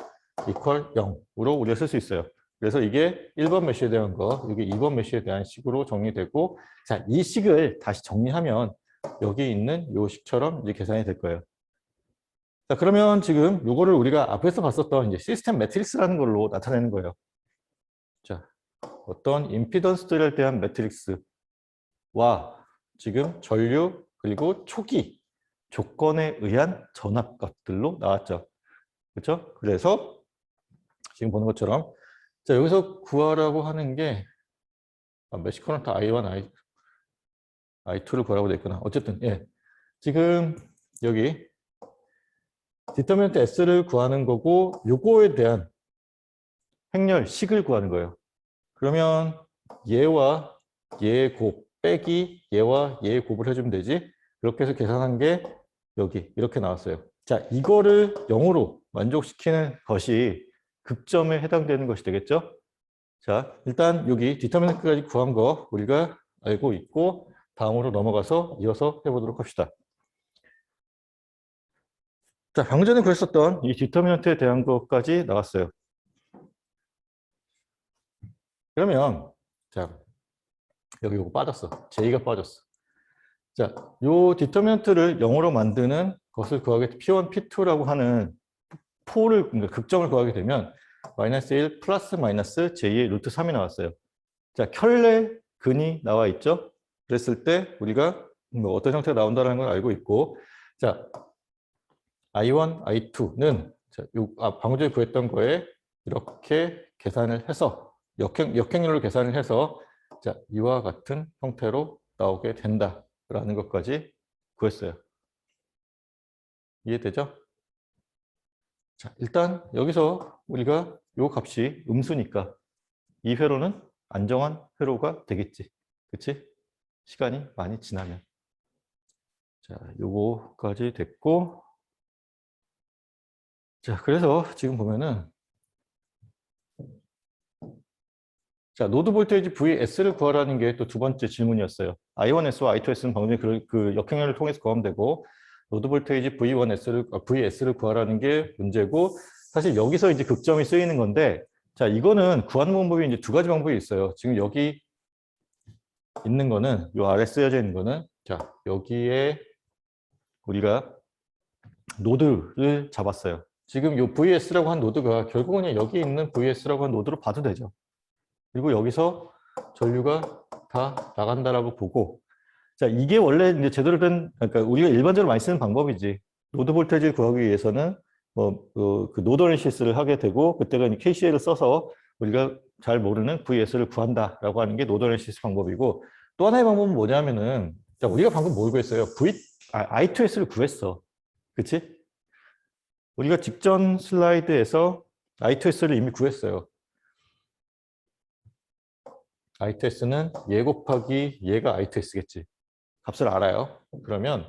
이퀄 0으로 우리가 쓸 수 있어요. 그래서 이게 1번 메쉬에 대한 거, 이게 2번 메쉬에 대한 식으로 정리되고 자, 이 식을 다시 정리하면 여기 있는 요 식처럼 이제 계산이 될 거예요. 자, 그러면 지금 요거를 우리가 앞에서 봤었던 이제 시스템 매트릭스라는 걸로 나타내는 거예요. 자, 어떤 임피던스들에 대한 매트릭스와 지금 전류 그리고 초기 조건에 의한 전압값들로 나왔죠. 그렇죠? 그래서 지금 보는 것처럼 자 여기서 구하라고 하는 게 메쉬 커런트 I1, I2를 구하라고 돼 있구나. 어쨌든 예. 지금 여기 디터미넌트 S를 구하는 거고 요거에 대한 행렬식을 구하는 거예요. 그러면 얘와 얘의 곱 빼기 얘와 얘의 곱을 해주면 되지. 그렇게 해서 계산한 게 여기 이렇게 나왔어요. 자, 이거를 0으로 만족시키는 것이 극점에 해당되는 것이 되겠죠? 자, 일단 여기 디터미넌트까지 구한 거 우리가 알고 있고 다음으로 넘어가서 이어서 해보도록 합시다. 자, 방금 전에 그랬었던 이 디터미넌트에 대한 것까지 나왔어요. 그러면 자, 여기 이거 빠졌어. J가 빠졌어. 자, 요 디터미넌트를 0으로 만드는 것을 구하게 P1, P2라고 하는 포를 그러니까 극점을 구하게 되면 마이너스 1 플러스 마이너스 J의 루트 3이 나왔어요. 자, 켤레 근이 나와 있죠? 그랬을 때 우리가 뭐 어떤 형태가 나온다는 걸 알고 있고 자, I1, I2는 자, 방금 전에 구했던 거에 이렇게 계산을 해서 역행률로 계산을 해서 자, 이와 같은 형태로 나오게 된다라는 것까지 구했어요. 이해되죠? 자, 일단 여기서 우리가 요 값이 음수니까 이 회로는 안정한 회로가 되겠지. 그치? 시간이 많이 지나면. 자, 요거까지 됐고. 자, 그래서 지금 보면은 자, 노드 볼테이지 VS를 구하라는 게 또 두 번째 질문이었어요. I1S와 I2S는 방금 전에 그 역행렬을 통해서 구하면 되고 노드 볼테이지 VS를 구하라는 게 문제고 사실 여기서 이제 극점이 쓰이는 건데 자, 이거는 구하는 방법이 이제 두 가지 방법이 있어요. 지금 여기 있는 거는 요 아래 쓰여져 있는 거는 자, 여기에 우리가 노드를 잡았어요. 지금 요 VS라고 한 노드가 결국은 여기 있는 VS라고 한 노드로 봐도 되죠. 그리고 여기서 전류가 다 나간다라고 보고 자 이게 원래 이제 제대로 된 그러니까 우리가 일반적으로 많이 쓰는 방법이지 노드 볼테이지를 구하기 위해서는 뭐 그 노드 어널리시스를 하게 되고 그때가 KCL을 써서 우리가 잘 모르는 VS를 구한다라고 하는 게 노드 어널리시스 방법이고 또 하나의 방법은 뭐냐면은 자 우리가 방금 뭘 구했어요? I2S를 구했어. 그치? 우리가 직전 슬라이드에서 I2S를 이미 구했어요. I2S는 얘 곱하기 얘가 I2S겠지. 값을 알아요. 그러면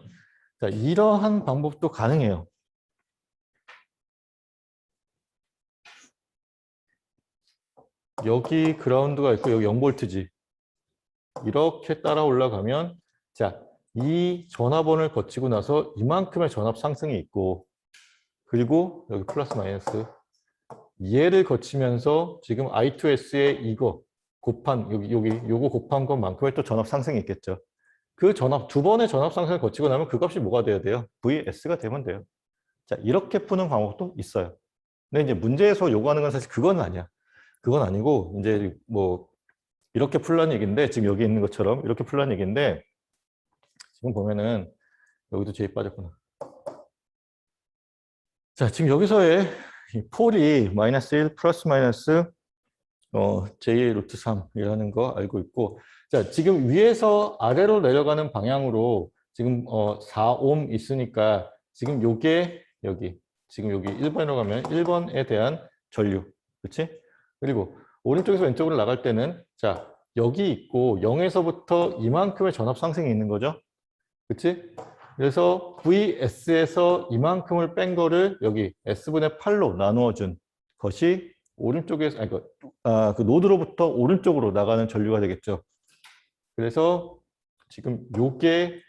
자, 이러한 방법도 가능해요. 여기 그라운드가 있고 여기 0볼트지. 이렇게 따라 올라가면 자, 이 전압원을 거치고 나서 이만큼의 전압 상승이 있고 그리고 여기 플러스 마이너스 얘를 거치면서 지금 I2S의 이거 곱한 요거 곱한 것만큼의 또 전압 상승이 있겠죠. 그 전압 두 번의 전압 상승을 거치고 나면 그 값이 뭐가 돼야 돼요? VS가 되면 돼요. 자, 이렇게 푸는 방법도 있어요. 근데 이제 문제에서 요구하는 건 사실 그건 아니야. 그건 아니고 이제 뭐 이렇게 풀라는 얘기인데 지금 여기 있는 것처럼 이렇게 풀라는 얘기인데 지금 보면은 여기도 J 빠졌구나. 자, 지금 여기서의 이 폴이 마이너스 1 플러스 마이너스 J의 루트 3이라는 거 알고 있고, 자, 지금 위에서 아래로 내려가는 방향으로 지금 4옴 있으니까 지금 요게 지금 여기 1번으로 가면 1번에 대한 전류, 그렇지? 그리고 오른쪽에서 왼쪽으로 나갈 때는 자, 여기 있고 0에서부터 이만큼의 전압 상승이 있는 거죠. 그렇지? 그래서 VS에서 이만큼을 뺀 거를 여기 S분의 8로 나누어 준 것이 오른쪽에서, 아니, 그 노드로부터 오른쪽으로 나가는 전류가 되겠죠. 그래서 지금 요게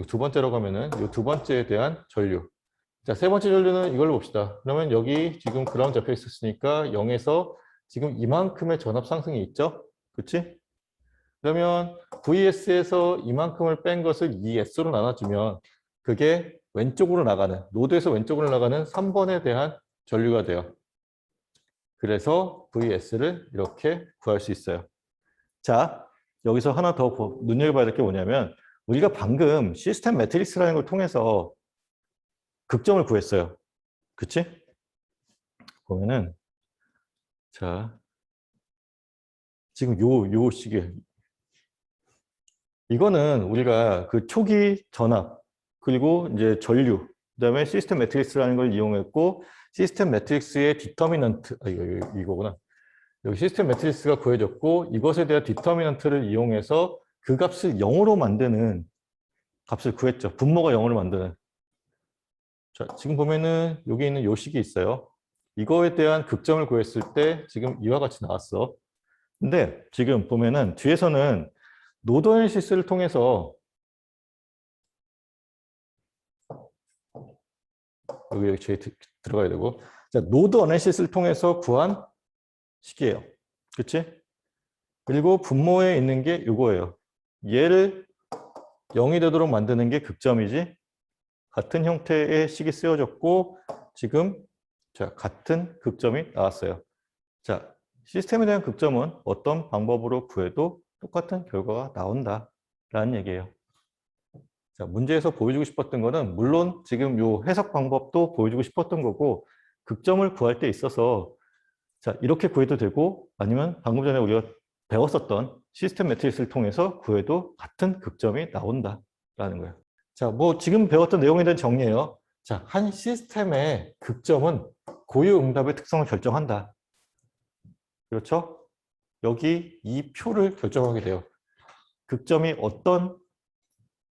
두 번째로 가면은 요 두 번째에 대한 전류. 자, 세 번째 전류는 이걸로 봅시다. 그러면 여기 지금 그라운드 잡혀 있었으니까 0에서 지금 이만큼의 전압 상승이 있죠? 그렇지? 그러면 VS에서 이만큼을 뺀 것을 2S로 나눠주면 그게 왼쪽으로 나가는, 노드에서 왼쪽으로 나가는 3번에 대한 전류가 돼요. 그래서 VS를 이렇게 구할 수 있어요. 자, 여기서 하나 더 눈여겨봐야 될 게 뭐냐면 우리가 방금 시스템 매트릭스라는 걸 통해서 극점을 구했어요. 그치? 보면은 자, 지금 요 시계 이거는 우리가 그 초기 전압 그리고 이제 전류 그다음에 시스템 매트릭스라는 걸 이용했고 시스템 매트릭스의 디터미넌트 이거구나. 여기 시스템 매트릭스가 구해졌고 이것에 대한 디터미넌트를 이용해서 그 값을 0으로 만드는 값을 구했죠. 분모가 0으로 만드는. 자, 지금 보면은 여기 있는 요 식이 있어요. 이거에 대한 극점을 구했을 때 지금 이와 같이 나왔어. 근데 지금 보면은 뒤에서는 노드 애널리시스를 통해서 여기 J 들어가야 되고 자, 노드 애널리시스를 통해서 구한 식이에요. 그렇지? 그리고 분모에 있는 게 이거예요. 얘를 0이 되도록 만드는 게 극점이지. 같은 형태의 식이 쓰여졌고 지금 자, 같은 극점이 나왔어요. 자, 시스템에 대한 극점은 어떤 방법으로 구해도 똑같은 결과가 나온다라는 얘기예요. 자, 문제에서 보여주고 싶었던 거는 물론 지금 요 해석 방법도 보여주고 싶었던 거고 극점을 구할 때 있어서 자, 이렇게 구해도 되고 아니면 방금 전에 우리가 배웠었던 시스템 매트릭스를 통해서 구해도 같은 극점이 나온다라는 거예요. 자, 뭐 지금 배웠던 내용에 대한 정리예요. 자, 한 시스템의 극점은 고유응답의 특성을 결정한다. 그렇죠? 여기 이 표를 결정하게 돼요. 극점이 어떤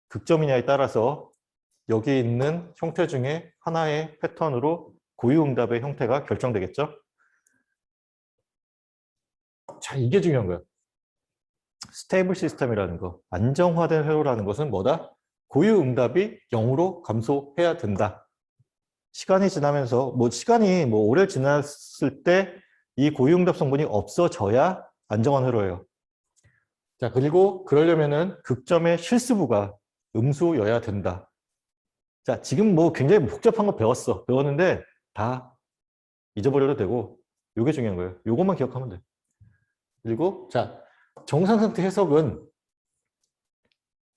극점이냐에 따라서 여기 있는 형태 중에 하나의 패턴으로 고유응답의 형태가 결정되겠죠? 자, 이게 중요한 거예요. 스테이블 시스템이라는 거, 안정화된 회로라는 것은 뭐다? 고유응답이 0으로 감소해야 된다. 시간이 지나면서 시간이 오래 지났을 때 이 고유응답 성분이 없어져야 안정한 회로예요. 자, 그리고 그러려면은 극점의 실수부가 음수여야 된다. 자, 지금 굉장히 복잡한 거 배웠는데 다 잊어버려도 되고 이게 중요한 거예요. 이것만 기억하면 돼. 그리고 자, 정상 상태 해석은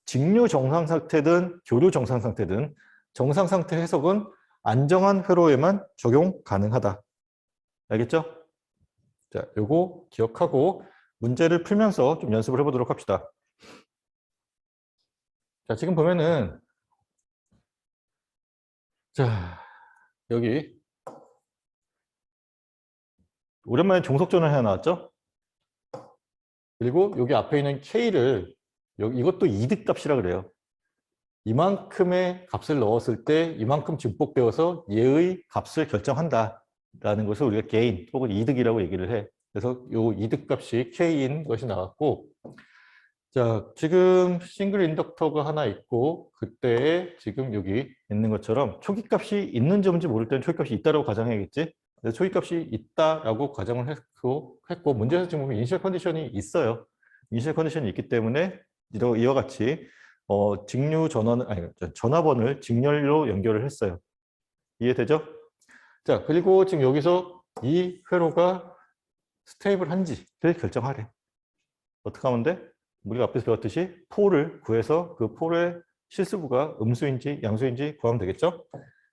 직류 정상 상태든 교류 정상 상태든 정상 상태 해석은 안정한 회로에만 적용 가능하다. 알겠죠? 자, 요거 기억하고 문제를 풀면서 좀 연습을 해보도록 합시다. 자, 지금 보면은 자, 여기 오랜만에 종속전을 하나 나왔죠? 그리고 여기 앞에 있는 K를 이것도 이득값이라 그래요. 이만큼의 값을 넣었을 때 이만큼 증폭되어서 얘의 값을 결정한다라는 것을 우리가 게인 혹은 이득이라고 얘기를 해. 그래서 이 이득값이 K인 것이 나왔고 자, 지금 싱글 인덕터가 하나 있고 그때에 지금 여기 있는 것처럼 초기값이 있는지 없는지 모를 때는 초기값이 있다라고 가정해야겠지. 그래서 초기값이 있다라고 가정을 했고 문제에서 지금 보면 이니셜 컨디션이 있어요. 이니셜 컨디션이 있기 때문에 이와 같이 직류 전원 아니 전화번을 직렬로 연결을 했어요. 이해되죠? 자, 그리고 지금 여기서 이 회로가 스테이블한지를 결정하래. 어떻게 하면 돼? 우리가 앞에서 배웠듯이 폴을 구해서 그 폴의 실수부가 음수인지 양수인지 구하면 되겠죠?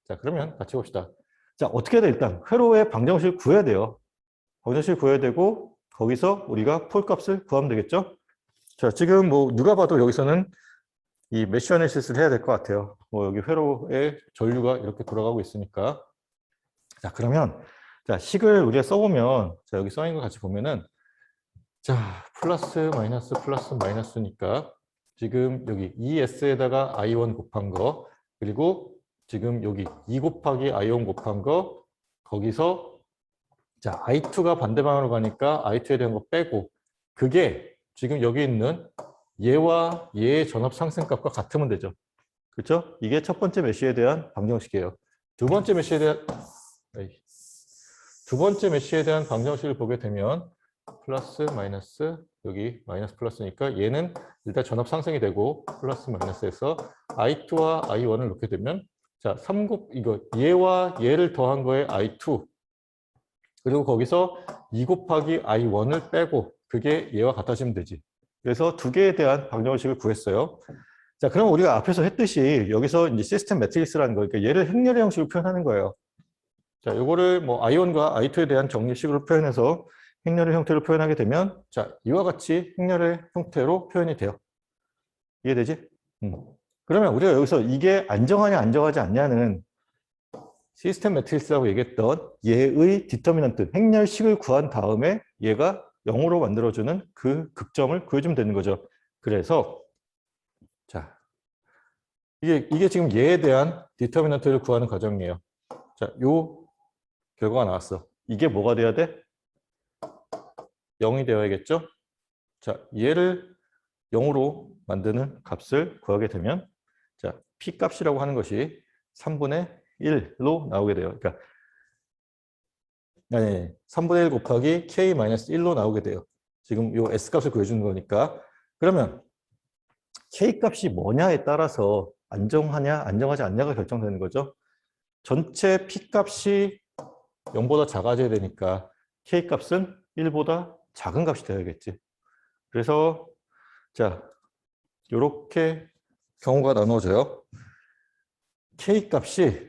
자, 그러면 같이 봅시다. 자, 어떻게 해야 돼? 일단 회로의 방정식을 구해야 돼요. 방정식을 구해야 되고 거기서 우리가 폴 값을 구하면 되겠죠? 자, 지금 뭐 누가 봐도 여기서는 이 메쉬 애널리시스를 해야 될 것 같아요. 뭐 여기 회로의 전류가 이렇게 돌아가고 있으니까. 자, 그러면 자, 식을 우리가 써보면 자, 여기 써있는 거 같이 보면은 자, 플러스 마이너스니까 지금 여기 ES에다가 I1 곱한 거 그리고 지금 여기 2 곱하기 I1 곱한 거 거기서 자, I2가 반대 방향으로 가니까 I2에 대한 거 빼고 그게 지금 여기 있는 얘와 얘의 전압 상승값과 같으면 되죠. 그렇죠? 이게 첫 번째 메쉬에 대한 방정식이에요. 두 번째 메쉬에 대한 방정식을 보게 되면 플러스 마이너스 여기 마이너스 플러스니까 얘는 일단 전압 상승이 되고 플러스 마이너스에서 I2와 I1을 놓게 되면 자, 3곱 이거 얘와 얘를 더한 거에 I2 그리고 거기서 2 곱하기 I1을 빼고 그게 얘와 같아지면 되지. 그래서 두 개에 대한 방정식을 구했어요. 자, 그럼 우리가 앞에서 했듯이 여기서 이제 시스템 매트릭스라는 거, 그러니까 얘를 행렬의 형식으로 표현하는 거예요. 자, 요거를 뭐 I1과 I2에 대한 정리식으로 표현해서 행렬의 형태로 표현하게 되면 자, 이와 같이 행렬의 형태로 표현이 돼요. 이해되지? 그러면 우리가 여기서 이게 안정하냐 안정하지 않냐는 시스템 매트릭스라고 얘기했던 얘의 디터미넌트, 행렬식을 구한 다음에 얘가 0으로 만들어주는 그 극점을 구해주면 되는 거죠. 그래서 자, 이게 지금 얘에 대한 디터미넌트를 구하는 과정이에요. 자, 요 결과가 나왔어. 이게 뭐가 돼야 돼? 0이 되어야겠죠? 자, 얘를 0으로 만드는 값을 구하게 되면 자, p 값이라고 하는 것이 3분의 1로 나오게 돼요. 그러니까 3분의 1 곱하기 k-1로 나오게 돼요. 지금 요 s 값을 구해주는 거니까. 그러면 k 값이 뭐냐에 따라서 안정하냐 안정하지 않냐가 결정되는 거죠. 전체 p 값이 0보다 작아져야 되니까 k 값은 1보다 작은 값이 되어야겠지. 그래서 자, 요렇게 경우가 나눠져요. k 값이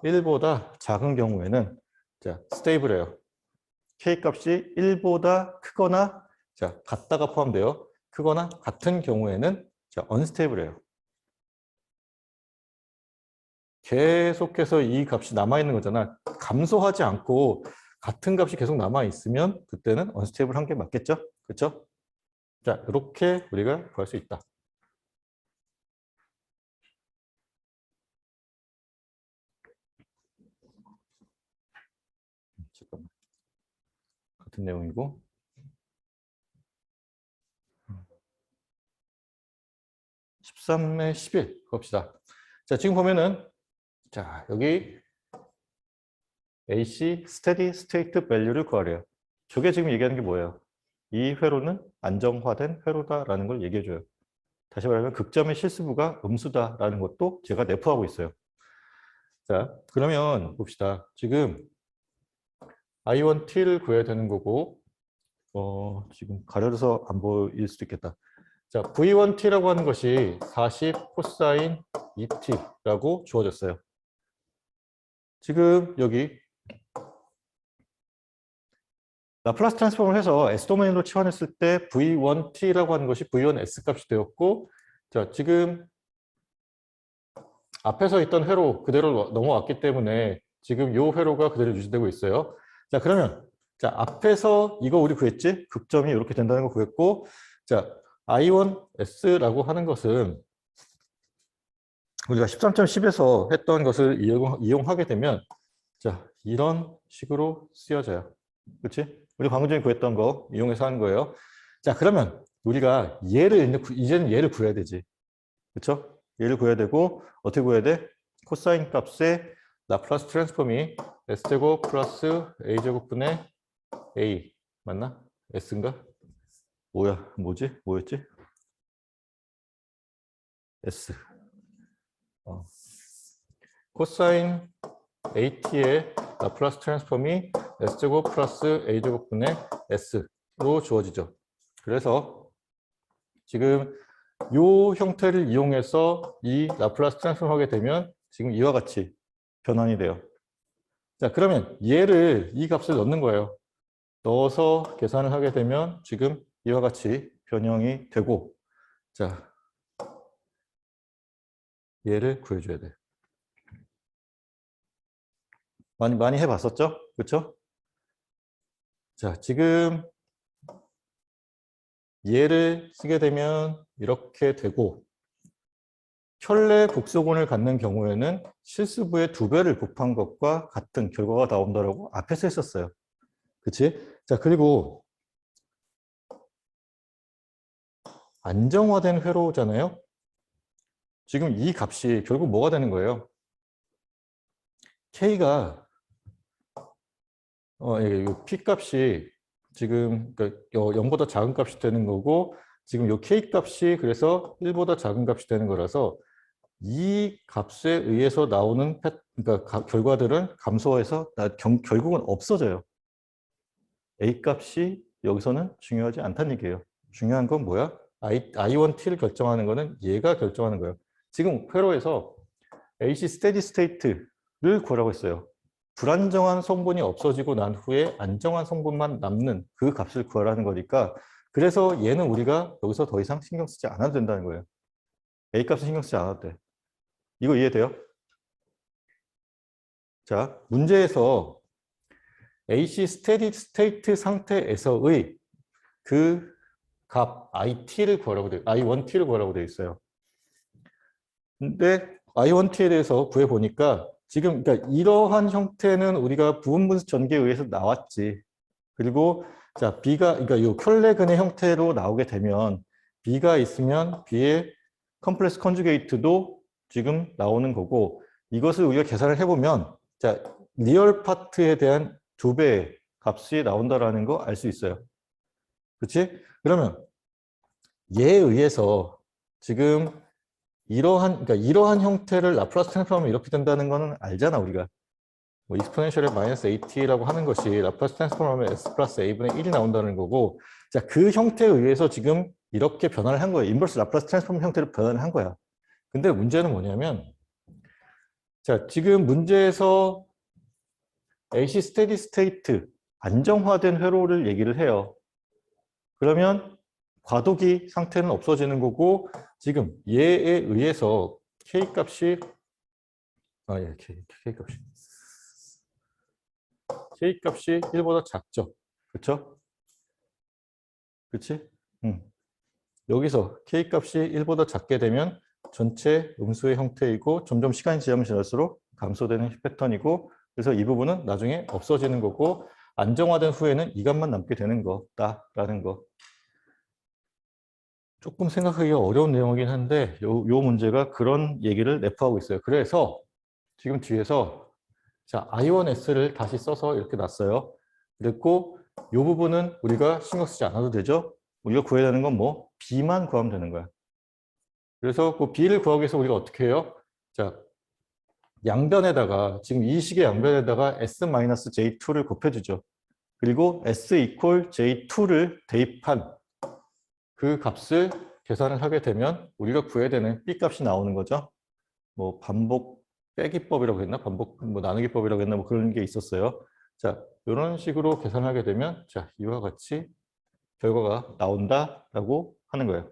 1보다 작은 경우에는 자, 스테이블해요. k 값이 1보다 크거나 자, 같다가 포함돼요. 크거나 같은 경우에는 자, 언스테이블해요. 계속해서 이 값이 남아있는 거잖아. 감소하지 않고 같은 값이 계속 남아있으면 그때는 언스테이블한 게 맞겠죠? 그렇죠? 자, 이렇게 우리가 구할 수 있다. 잠깐만. 같은 내용이고. 13에 11 봅시다. 자, 지금 보면은 자, 여기 AC 스테디 스테이트 밸류를 구하래요. 저게 지금 얘기하는 게 뭐예요? 이 회로는 안정화된 회로다라는 걸 얘기해 줘요. 다시 말하면 극점의 실수부가 음수다라는 것도 제가 내포하고 있어요. 자, 그러면 봅시다. 지금 I1T를 구해야 되는 거고 지금 가려서 안 보일 수도 있겠다. 자, V1T라고 하는 것이 40 코사인 2T라고 주어졌어요. 지금 여기 라플라스 트랜스폼을 해서 S도메인으로 치환했을 때 V1T라고 하는 것이 V1S 값이 되었고 자, 지금 앞에서 있던 회로 그대로 넘어왔기 때문에 지금 이 회로가 그대로 유지되고 있어요. 자, 그러면 자, 앞에서 이거 우리 구했지? 극점이 이렇게 된다는 거 구했고 자, I1S라고 하는 것은 우리가 13.10에서 했던 것을 이용하게 되면 자, 이런 식으로 쓰여져요. 그렇지? 우리 방금 전에 구했던 거 이용해서 하는 거예요. 자, 그러면 우리가 이제는 얘를 구해야 되지. 그렇죠? 얘를 구해야 되고 어떻게 구해야 돼? 코사인 값의 라플라스 트랜스폼이 S제곱 플러스 A제곱분의 A 맞나? S인가? 뭐였지? S 코사인 AT의 라플라스 트랜스폼이 S제곱 플러스 A제곱분의 S로 주어지죠. 그래서 지금 이 형태를 이용해서 이 라플라스 트랜스폼 하게 되면 지금 이와 같이 변환이 돼요. 자, 그러면 얘를 이 값을 넣는 거예요. 넣어서 계산을 하게 되면 지금 이와 같이 변형이 되고, 자, 얘를 구해줘야 돼. 많이 해봤었죠? 그렇죠? 자, 지금 얘를 쓰게 되면 이렇게 되고, 켤레 복소곤을 갖는 경우에는 실수부의 2배를 곱한 것과 같은 결과가 나온다라고 앞에서 했었어요. 그치? 자, 그리고 안정화된 회로잖아요. 지금 이 값이 결국 뭐가 되는 거예요? K가 P 값이 지금 그러니까 0보다 작은 값이 되는 거고, 지금 요 K 값이 그래서 1보다 작은 값이 되는 거라서 이 값에 의해서 나오는 그러니까 결과들은 감소해서 결국은 없어져요. A 값이 여기서는 중요하지 않다는 얘기예요. 중요한 건 뭐야? I1T를 결정하는 거는 얘가 결정하는 거예요. 지금 회로에서 AC 스테디 스테이트를 구하라고 했어요. 불안정한 성분이 없어지고 난 후에 안정한 성분만 남는 그 값을 구하라는 거니까, 그래서 얘는 우리가 여기서 더 이상 신경 쓰지 않아도 된다는 거예요. A 값은 신경 쓰지 않아도 돼. 이거 이해돼요? 자, 문제에서 AC 스테디 스테이트 상태에서의 그 값 IT를 구하라고 I1T를 구하라고 되어 있어요. 근데 I1T에 대해서 구해 보니까 지금 그러니까 이러한 형태는 우리가 부분분수 전개에 의해서 나왔지. 그리고 자, B가 그러니까 이 켤레근의 형태로 나오게 되면 B가 있으면 B의 컴플렉스 컨주게이트도 지금 나오는 거고, 이것을 우리가 계산을 해보면 자, 리얼 파트에 대한 2배의 값이 나온다라는 거 알 수 있어요. 그렇지? 그러면 얘에 의해서 지금 그러니까 이러한 형태를 라플라스 트랜스폼하면 이렇게 된다는 거는 알잖아, 우리가. 뭐 익스포넨셜의 마이너스 AT라고 하는 것이 라플라스 트랜스폼하면 S 플러스 A분의 1이 나온다는 거고, 자, 그 형태에 의해서 지금 이렇게 변화를 한 거예요. 인버스 라플라스 트랜스폼 형태로 변화를 한 거야. 근데 문제는 뭐냐면, 자, 지금 문제에서 AC 스테디 스테이트, 안정화된 회로를 얘기를 해요. 그러면 과도기 상태는 없어지는 거고, 지금 얘에 의해서 K 값이 K 값이 1보다 작죠. 그렇죠? 그렇지? 여기서 K 값이 1보다 작게 되면 전체 음수의 형태이고, 점점 시간이 지나면 지날수록 감소되는 패턴이고, 그래서 이 부분은 나중에 없어지는 거고, 안정화된 후에는 이 값만 남게 되는 거다라는 거. 조금 생각하기가 어려운 내용이긴 한데 요 문제가 그런 얘기를 내포하고 있어요. 그래서 지금 뒤에서 자, I1S를 다시 써서 이렇게 놨어요. 그랬고 이 부분은 우리가 신경 쓰지 않아도 되죠. 우리가 구해야 되는 건 뭐? B만 구하면 되는 거야. 그래서 그 B를 구하기 위해서 우리가 어떻게 해요? 자, 양변에다가 지금 이 식의 양변에다가 S-J2를 곱해주죠. 그리고 S equal J2를 대입한 그 값을 계산을 하게 되면 우리가 구해야 되는 B 값이 나오는 거죠. 뭐 반복 빼기법이라고 했나? 반복 뭐 나누기법이라고 했나? 뭐 그런 게 있었어요. 자, 이런 식으로 계산하게 되면 자, 이와 같이 결과가 나온다라고 하는 거예요.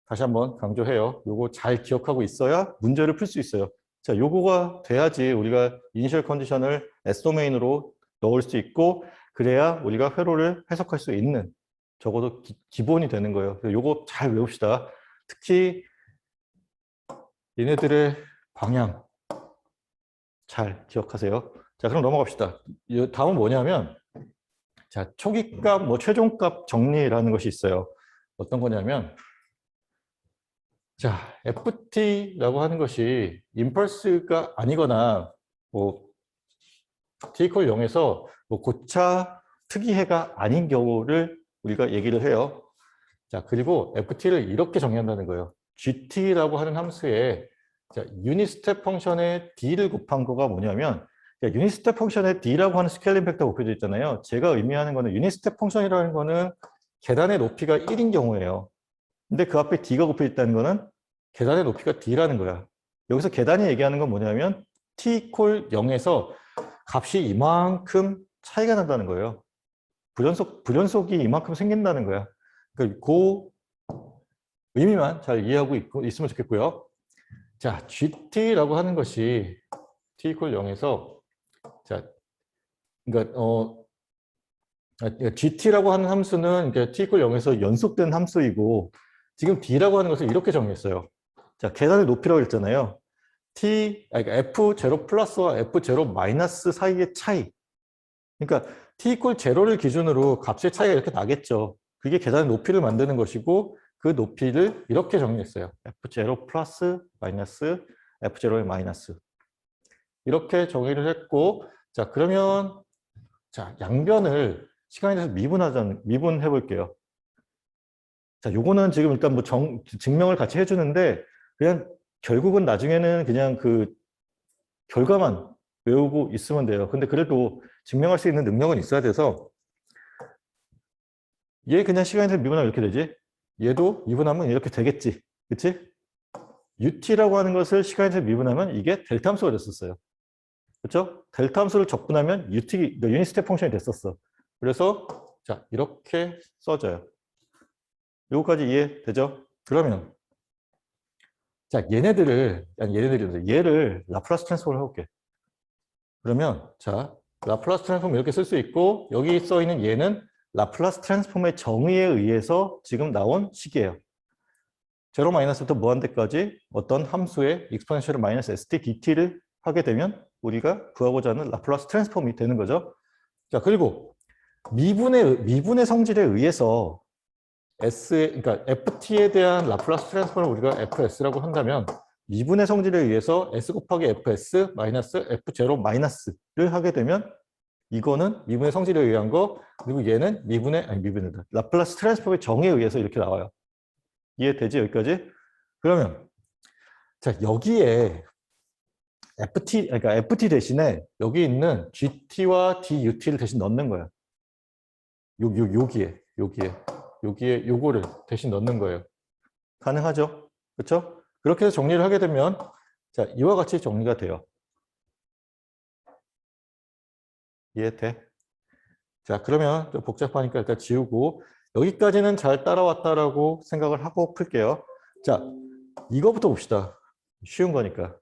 다시 한번 강조해요. 요거 잘 기억하고 있어야 문제를 풀 수 있어요. 자, 요거가 돼야지 우리가 이니셜 컨디션을 S 도메인으로 넣을 수 있고, 그래야 우리가 회로를 해석할 수 있는 적어도 기본이 되는 거예요. 요거 잘 외웁시다. 특히 얘네들의 방향 잘 기억하세요. 자, 그럼 넘어갑시다. 다음은 뭐냐면, 자, 초기값, 뭐 최종값 정리라는 것이 있어요. 어떤 거냐면, 자, FT라고 하는 것이 임펄스가 아니거나 뭐 T 이퀄 0에서 뭐 고차 특이해가 아닌 경우를 우리가 얘기를 해요. 자, 그리고 FT를 이렇게 정의한다는 거예요. GT라고 하는 함수에 자, 유닛 스텝 펑션의 D를 곱한 거가 뭐냐면, 유닛 스텝 펑션의 D라고 하는 스케일링 팩터가 곱해져 있잖아요. 제가 의미하는 거는 유닛 스텝 펑션이라는 거는 계단의 높이가 1인 경우예요. 근데 그 앞에 D가 곱해져 있다는 거는 계단의 높이가 D라는 거야. 여기서 계단이 얘기하는 건 뭐냐면 T 이퀄 0에서 값이 이만큼 차이가 난다는 거예요. 불연속이 이만큼 생긴다는 거야. 그러니까 그 의미만 잘 이해하고 있으면 좋겠고요. 자, GT라고 하는 것이 t 이퀄 0에서 자, 그러니까 GT라고 하는 함수는 그러니까 t 이퀄 0에서 연속된 함수이고 지금 D라고 하는 것을 이렇게 정했어요. 자, 계산의 높이라고 했잖아요. 그러니까 F0 플러스와 F0 마이너스 사이의 차이. 그러니까 t 이퀄 0를 기준으로 값의 차이가 이렇게 나겠죠. 그게 계산의 높이를 만드는 것이고 그 높이를 이렇게 정리했어요. F0 플러스 마이너스 F0의 마이너스. 이렇게 정의를 했고 자, 그러면 자, 양변을 시간에 대해서 미분해 볼게요. 자, 요거는 지금 일단 뭐 증명을 같이 해주는데 그냥 결국은 나중에는 그냥 그 결과만 외우고 있으면 돼요. 근데 그래도 증명할 수 있는 능력은 있어야 돼서 얘 그냥 시간에서 미분하면 이렇게 되지. 얘도 미분하면 이렇게 되겠지. 그치? UT라고 하는 것을 시간에서 미분하면 이게 델타 함수가 됐었어요. 그렇죠? 델타 함수를 적분하면 UT, 유닛 스텝 펑션이 됐었어. 그래서 자, 이렇게 써져요. 요거까지 이해되죠? 그러면 자, 얘를 라플라스 트랜스폼을 해볼게. 그러면 자, 라플라스 트랜스폼 이렇게 쓸 수 있고 여기 써 있는 얘는 라플라스 트랜스폼의 정의에 의해서 지금 나온 식이에요. 제로 마이너스부터 무한대까지 어떤 함수의 익스포넨셜 마이너스 st dt를 하게 되면 우리가 구하고자 하는 라플라스 트랜스폼이 되는 거죠. 자, 그리고 미분의 성질에 의해서 그러니까 ft에 대한 라플라스 트랜스폼을 우리가 fs라고 한다면 미분의 성질에 의해서 s 곱하기 fs 마이너스 f0 마이너스를 하게 되면 이거는 미분의 성질에 의한 거, 그리고 얘는 라플라스 트랜스폼의 정의에 의해서 이렇게 나와요. 이해되지? 여기까지? 그러면 자, 여기에 그러니까 FT 대신에 여기 있는 GT와 DUT를 대신 넣는 거야. 여기에 요거를 대신 넣는 거예요. 가능하죠? 그렇죠? 그렇게 해서 정리를 하게 되면 자, 이와 같이 정리가 돼요. 이해돼? 자, 그러면 좀 복잡하니까 일단 지우고 여기까지는 잘 따라왔다라고 생각을 하고 풀게요. 자, 이거부터 봅시다. 쉬운 거니까.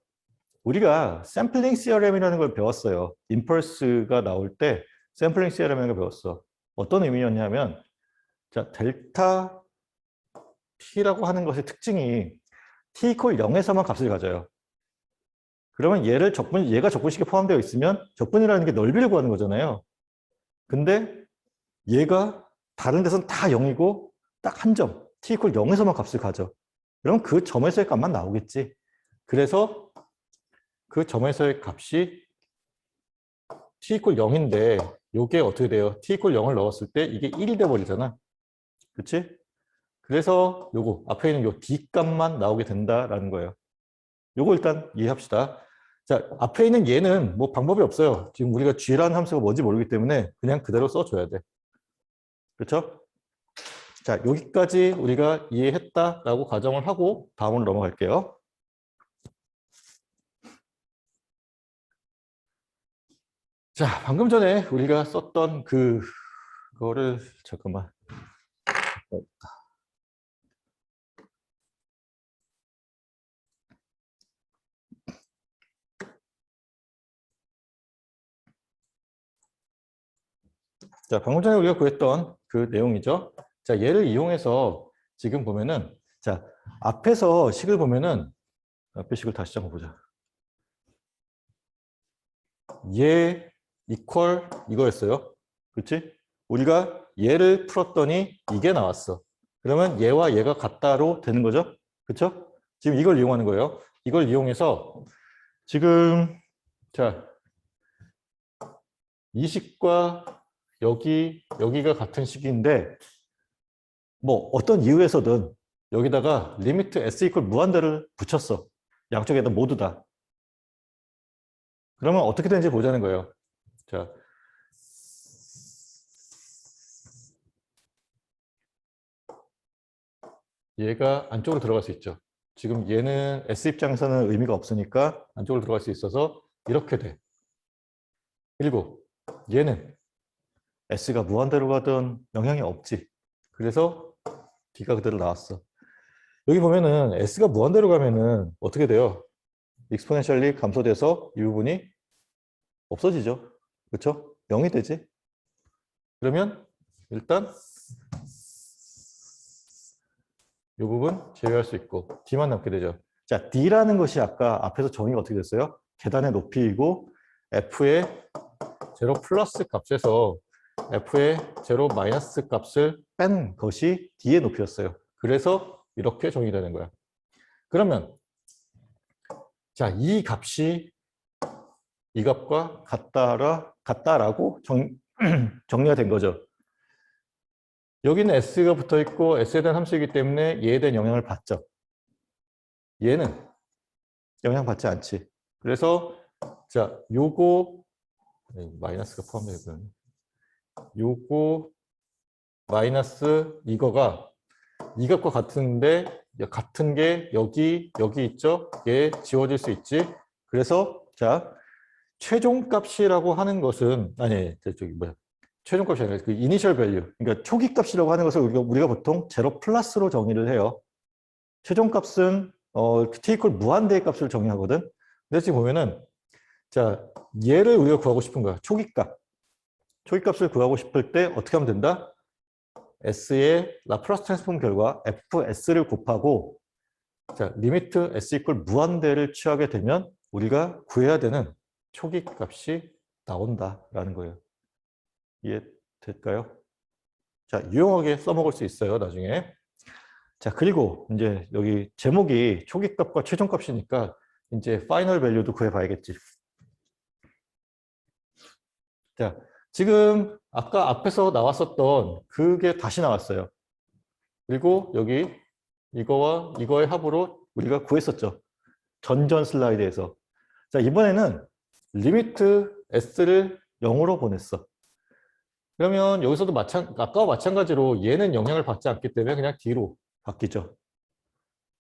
우리가 샘플링 시어렘이라는 걸 배웠어요. 임펄스가 나올 때 샘플링 시어렘이라는 걸 배웠어. 어떤 의미였냐면 자, 델타 t라고 하는 것의 특징이 t 이퀄 0에서만 값을 가져요. 그러면 얘가 적분식에 포함되어 있으면 적분이라는 게 넓이를 구하는 거잖아요. 근데 얘가 다른 데서는 다 0이고 딱 한 점, t 이퀄 0에서만 값을 가져. 그럼 그 점에서의 값만 나오겠지. 그래서 그 점에서의 값이 t 이퀄 0인데 이게 어떻게 돼요? t 이퀄 0을 넣었을 때 이게 1이 돼버리잖아. 그치? 그래서 요거 앞에 있는 요 d 값만 나오게 된다라는 거예요. 요거 일단 이해합시다. 자, 앞에 있는 얘는 뭐 방법이 없어요. 지금 우리가 g라는 함수가 뭔지 모르기 때문에 그냥 그대로 써줘야 돼. 그렇죠? 자, 여기까지 우리가 이해했다라고 가정을 하고 다음으로 넘어갈게요. 자, 방금 전에 우리가 썼던 그거를 잠깐만. 자, 방금 전에 우리가 구했던 그 내용이죠. 자, 얘를 이용해서 지금 보면은 자, 앞에서 식을 보면은 앞에 식을 다시 한번 보자. 얘 이퀄 이거였어요. 그렇지? 우리가 얘를 풀었더니 이게 나왔어. 그러면 얘와 얘가 같다로 되는 거죠? 그렇죠? 지금 이걸 이용하는 거예요. 이걸 이용해서 지금 자, 이 식과 여기가 같은 식인데 뭐 어떤 이유에서든 여기다가 리미트 s 이퀄 무한대를 붙였어. 양쪽에다 모두 다. 그러면 어떻게 되는지 보자는 거예요. 자, 얘가 안쪽으로 들어갈 수 있죠. 지금 얘는 S 입장에서는 의미가 없으니까 안쪽으로 들어갈 수 있어서 이렇게 돼. 그리고 얘는 S가 무한대로 가든 영향이 없지. 그래서 D가 그대로 나왔어. 여기 보면은 S가 무한대로 가면은 어떻게 돼요? 익스포넨셜리 감소돼서 이 부분이 없어지죠. 그렇죠? 0이 되지. 그러면 일단 이 부분 제외할 수 있고 D만 남게 되죠. 자, D라는 것이 아까 앞에서 정의가 어떻게 됐어요? 계단의 높이이고 F의 제로 플러스 값에서 F의 제로 마이너스 값을 뺀 것이 D의 높이였어요. 그래서 이렇게 정의되는 거야. 그러면 자, 이 값이 이 값과 같다라고 정리가 된 거죠. 여기는 S가 붙어 있고 S에 대한 함수이기 때문에 얘에 대한 영향을 받죠. 얘는 영향받지 않지. 그래서 자, 요거 마이너스가 포함되고요. 요거 마이너스 이거가 이 값과 같은데 같은 게 여기 있죠. 얘 지워질 수 있지. 그래서 자, 최종값이라고 하는 것은 아니 저기 뭐야 최종값이 아니라 그 이니셜 밸류 그러니까 초기값이라고 하는 것을 우리가 보통 제로 플러스로 정의를 해요. 최종값은 t 이퀄 무한대의 값을 정의하거든. 근데 지금 보면은 자 얘를 우리가 구하고 싶은 거야. 초기값을 구하고 싶을 때 어떻게 하면 된다? S의 라플라스 트랜스폼 결과 fs를 곱하고 자 리미트 s 이퀄 무한대를 취하게 되면 우리가 구해야 되는 초기 값이 나온다라는 거예요. 이해될까요? 자, 유용하게 써먹을 수 있어요, 나중에. 자, 그리고 이제 여기 제목이 초기 값과 최종 값이니까 이제 파이널 밸류도 구해봐야겠지. 자, 지금 아까 앞에서 나왔었던 그게 다시 나왔어요. 그리고 여기 이거와 이거의 합으로 우리가 구했었죠. 전전 슬라이드에서. 자, 이번에는 리미트 s를 0으로 보냈어. 그러면 여기서도 아까와 마찬가지로 얘는 영향을 받지 않기 때문에 그냥 D로 바뀌죠.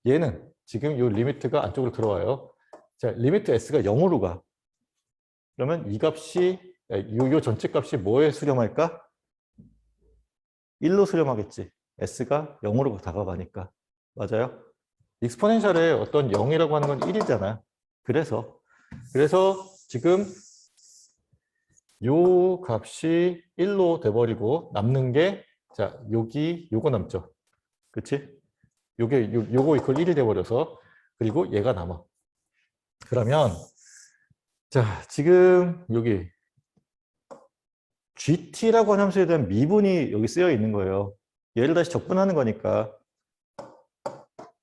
얘는 지금 이 리미트가 안쪽으로 들어와요. 자, 리미트 S가 0으로 가. 그러면 이 값이, 요 전체 값이 뭐에 수렴할까? 1로 수렴하겠지. S가 0으로 다가가니까. 맞아요? 익스포넨셜의 어떤 0이라고 하는 건 1이잖아. 그래서 지금 요 값이 1로 돼버리고 남는 게 자, 요거 남죠. 그치? 요거 이퀄 1이 돼버려서 그리고 얘가 남아. 그러면 자, 지금 여기 GT라고 하는 함수에 대한 미분이 여기 쓰여 있는 거예요. 얘를 다시 적분하는 거니까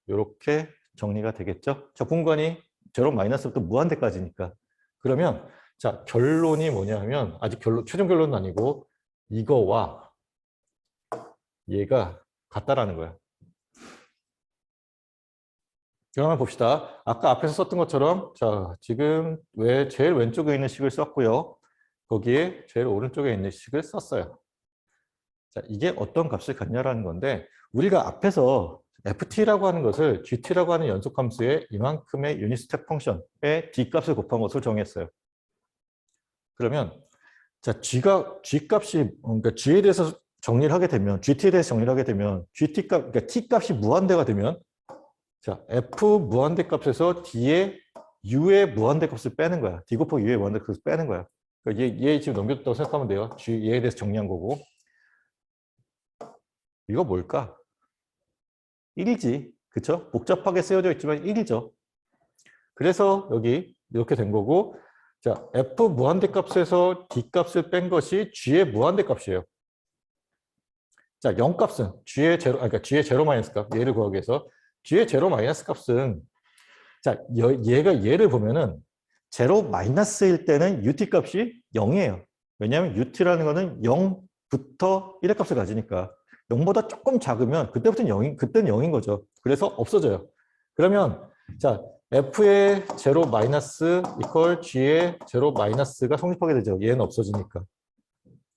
이렇게 정리가 되겠죠? 적분관이 제로 마이너스부터 무한대까지니까. 그러면 자, 결론이 뭐냐 하면 아직 최종 결론은 아니고 이거와 얘가 같다라는 거야. 그러면 봅시다. 아까 앞에서 썼던 것처럼 자, 지금 왜 제일 왼쪽에 있는 식을 썼고요. 거기에 제일 오른쪽에 있는 식을 썼어요. 자, 이게 어떤 값을 갖냐라는 건데 우리가 앞에서 ft라고 하는 것을 gt라고 하는 연속함수의 이만큼의 유닛 스텝 펑션의 d값을 곱한 것으로 정했어요. 그러면 자, g 값이 그러니까 g에 대해서 정리를 하게 되면 gt에 대해서 정리를 하게 되면 gt 값 그러니까 t 값이 무한대가 되면 자, f 무한대 값에서 d의 u의 무한대 값을 빼는 거야. d 곱하기 u의 무한대 값을 빼는 거야. 그러니까 얘 지금 넘겨줬다고 생각하면 돼요. 얘에 대해서 정리한 거고. 이거 뭘까? 1이지. 그쵸? 복잡하게 쓰여져 있지만 1이죠. 그래서 여기 이렇게 된 거고 자, f 무한대 값에서 d 값을 뺀 것이 g의 무한대 값이에요. 자, 0 값은 g의 제로 그러니까 g의 제로 마이너스 값 얘를 구하기 위해서 g의 제로 마이너스 값은 자, 얘를 보면은 제로 마이너스일 때는 ut 값이 0이에요. 왜냐하면 ut라는 거는 0부터 1의 값을 가지니까 0보다 조금 작으면 그때는 0인 거죠. 그래서 없어져요. 그러면 자, f의 제로 마이너스 이퀄 g의 제로 마이너스가 성립하게 되죠. 얘는 없어지니까.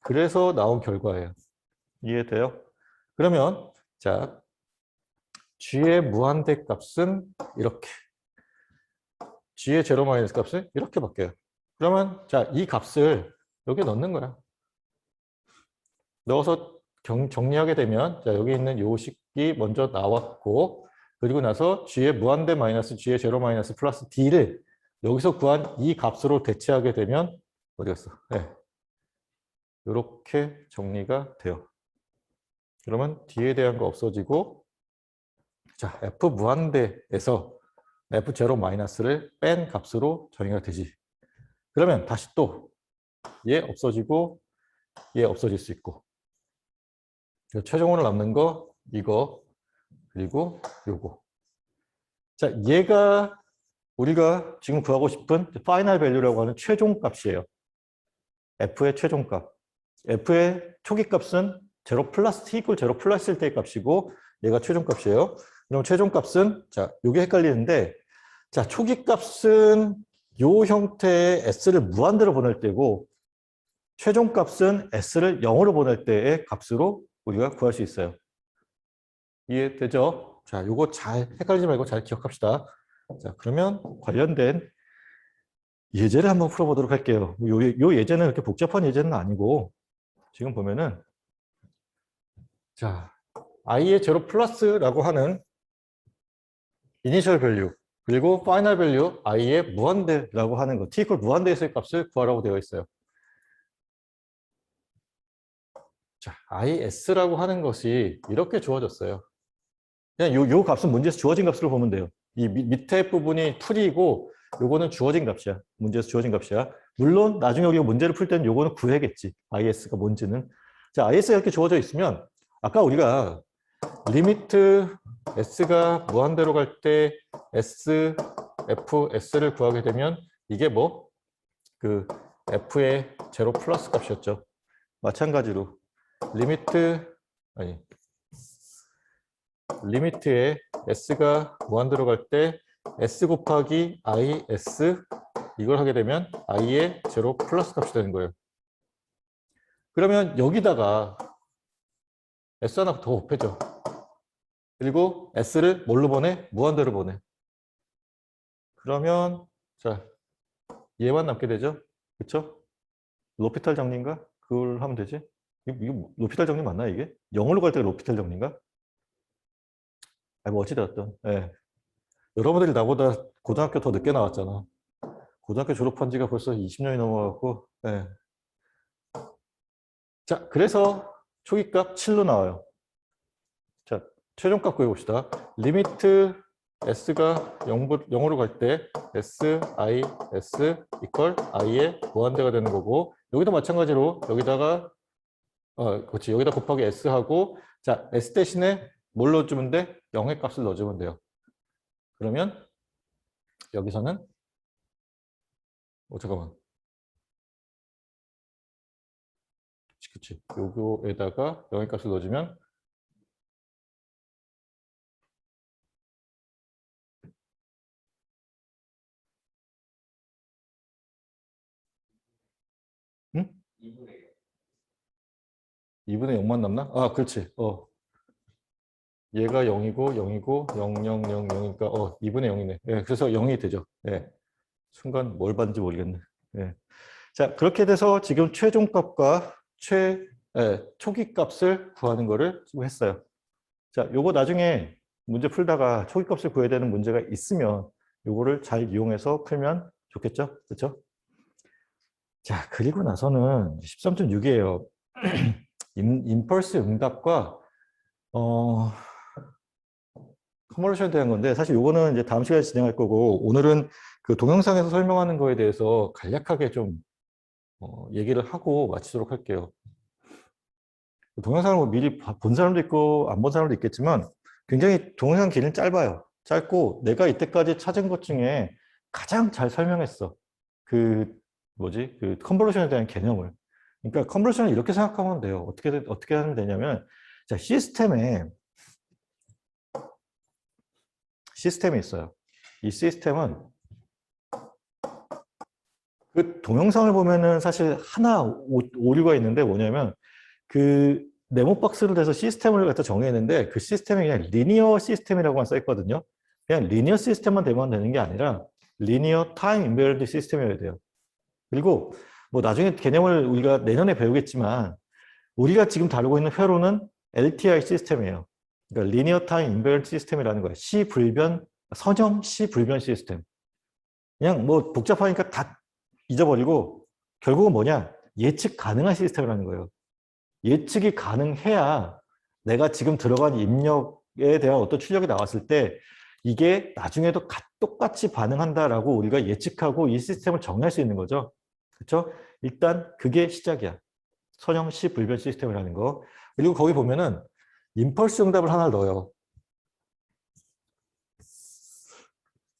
그래서 나온 결과예요. 이해돼요? 그러면 자, g의 무한대 값은 이렇게 g의 제로 마이너스 값은 이렇게 바뀌어요. 그러면 자, 이 값을 여기에 넣는 거야. 넣어서 정리하게 되면 자, 여기 있는 요 식이 먼저 나왔고 그리고 나서 g의 무한대 마이너스 g의 제로 마이너스 플러스 d를 여기서 구한 이 값으로 대체하게 되면 어디 갔어? 네. 이렇게 정리가 돼요. 그러면 d에 대한 거 없어지고 자, f 무한대에서 f0 마이너스를 뺀 값으로 정의가 되지. 그러면 다시 또 얘 없어지고 얘 없어질 수 있고 최종으로 남는 거 이거 그리고 요거. 자, 얘가 우리가 지금 구하고 싶은 파이널 밸류라고 하는 최종 값이에요. f의 최종 값. f의 초기 값은 0 플러스 t 이퀄 0 플러스일 때의 값이고 얘가 최종 값이에요. 그럼 최종 값은 자, 요게 헷갈리는데 자, 초기 값은 요 형태의 s를 무한대로 보낼 때고 최종 값은 s를 0으로 보낼 때의 값으로 우리가 구할 수 있어요. 이해되죠? 자, 요거 잘 헷갈리지 말고 잘 기억합시다. 자, 그러면 관련된 예제를 한번 풀어보도록 할게요. 요 예제는 그렇게 복잡한 예제는 아니고 지금 보면은 자, i의 제로 플러스라고 하는 이니셜 밸류 그리고 파이널 밸류 i의 무한대라고 하는 거 t 이퀄 무한대에서의 값을 구하라고 되어 있어요. 자, is라고 하는 것이 이렇게 주어졌어요. 그냥 요 값은 문제에서 주어진 값으로 보면 돼요. 이 밑에 부분이 풀이고 요거는 주어진 값이야. 문제에서 주어진 값이야. 물론 나중에 우리가 문제를 풀 때는 요거는 구해야겠지. is가 뭔지는. 자, is가 이렇게 주어져 있으면 아까 우리가 리미트 s가 무한대로 갈 때 s, f, s를 구하게 되면 이게 뭐? 그 f의 제로 플러스 값이었죠. 마찬가지로 리미트에 s가 무한대로 갈 때 s 곱하기 is 이걸 하게 되면 i의 제로 플러스 값이 되는 거예요. 그러면 여기다가 s 하나 더 곱해줘. 그리고 s를 뭘로 보내? 무한대로 보내. 그러면 자, 얘만 남게 되죠? 그쵸? 로피탈 정리인가? 그걸 하면 되지? 이거 로피탈 정리 맞나 이게? 0으로 갈 때 로피탈 정리인가? 아니 뭐 어찌되었든 예. 여러분들이 나보다 고등학교 더 늦게 나왔잖아. 고등학교 졸업한 지가 벌써 20년이 넘어가고 예. 자, 그래서 초기값 7로 나와요. 자, 최종값 구해봅시다. 리미트 s가 0으로 갈 때 s, i, s 이퀄 i의 무한대가 되는 거고 여기도 마찬가지로 여기다가 그렇지. 여기다 곱하기 s하고 자, s 대신에 뭘 넣어주면 돼? 0의 값을 넣어주면 돼요. 그러면 여기서는 잠깐만. 그치. 요거에다가 0의 값을 넣어주면 응? 2분의 0만 남나? 아, 그렇지. 얘가 0이고 0이고 0, 0, 0, 0이니까 2분의 0이네. 예, 그래서 0이 되죠. 예. 순간 뭘 봤는지 모르겠네. 예. 자, 그렇게 돼서 지금 최종값과 초기값을 구하는 거를 지금 했어요. 자, 요거 나중에 문제 풀다가 초기값을 구해야 되는 문제가 있으면 요거를 잘 이용해서 풀면 좋겠죠? 그렇죠? 자, 그리고 나서는 13.6이에요. 임펄스 응답과 컨버전에 대한 건데 사실 요거는 이제 다음 시간에 진행할 거고 오늘은 그 동영상에서 설명하는 거에 대해서 간략하게 좀 얘기를 하고 마치도록 할게요. 동영상을 뭐 미리 본 사람도 있고 안 본 사람도 있겠지만 굉장히 동영상 길이는 짧아요. 짧고 내가 이때까지 찾은 것 중에 가장 잘 설명했어. 그 컨버전에 대한 개념을. 그러니까 컨버전을 이렇게 생각하면 돼요. 어떻게 하면 되냐면 자, 시스템이 있어요. 이 시스템은 그 동영상을 보면은 사실 하나 오류가 있는데 뭐냐면 그 네모 박스를 대서 시스템을 갖다 정해냈는데 그 시스템이 그냥 리니어 시스템이라고만 써 있거든요. 그냥 리니어 시스템만 되면 되는 게 아니라 리니어 타임 인베리드 시스템이어야 돼요. 그리고 뭐 나중에 개념을 우리가 내년에 배우겠지만 우리가 지금 다루고 있는 회로는 LTI 시스템이에요. 그러니까 리니어 타임 인베런트 시스템이라는 거예요. 선형 시불변 시스템. 그냥 뭐 복잡하니까 다 잊어버리고 결국은 뭐냐? 예측 가능한 시스템이라는 거예요. 예측이 가능해야 내가 지금 들어간 입력에 대한 어떤 출력이 나왔을 때 이게 나중에도 똑같이 반응한다라고 우리가 예측하고 이 시스템을 정리할 수 있는 거죠. 그렇죠? 일단 그게 시작이야. 선형 시불변 시스템이라는 거. 그리고 거기 보면은 임펄스 응답을 하나 넣어요.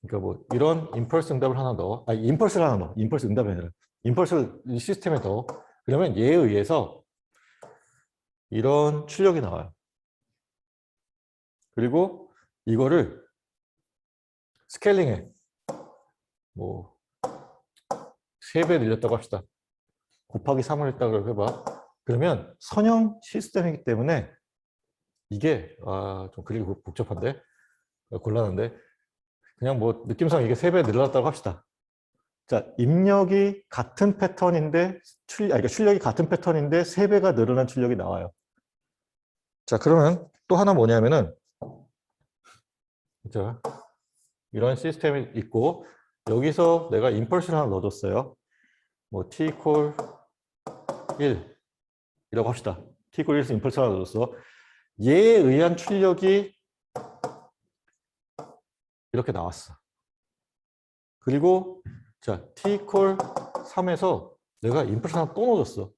그러니까 뭐 이런 임펄스 응답을 하나 넣어. 아니 임펄스를 하나 넣어. 임펄스 응답이 아니라 임펄스를 이 시스템에 넣어. 그러면 얘에 의해서 이런 출력이 나와요. 그리고 이거를 스케일링해. 뭐 3배 늘렸다고 합시다. 곱하기 3을 했다고 해봐. 그러면 선형 시스템이기 때문에 이게 좀 그리기 복잡한데? 곤란한데? 그냥 뭐 느낌상 이게 3배 늘어났다고 합시다. 자, 입력이 같은 패턴인데 그러니까 출력이 같은 패턴인데 3배가 늘어난 출력이 나와요. 자, 그러면 또 하나 뭐냐면은 자, 이런 시스템이 있고 여기서 내가 임펄스를 하나 넣어줬어요. 뭐 t equal 1 이라고 합시다. t equal 1에서 임펄스를 하나 넣어줬어. 얘에 의한 출력이 이렇게 나왔어. 그리고 자, t equal 3에서 내가 임펄스 하나 또 넣어줬어.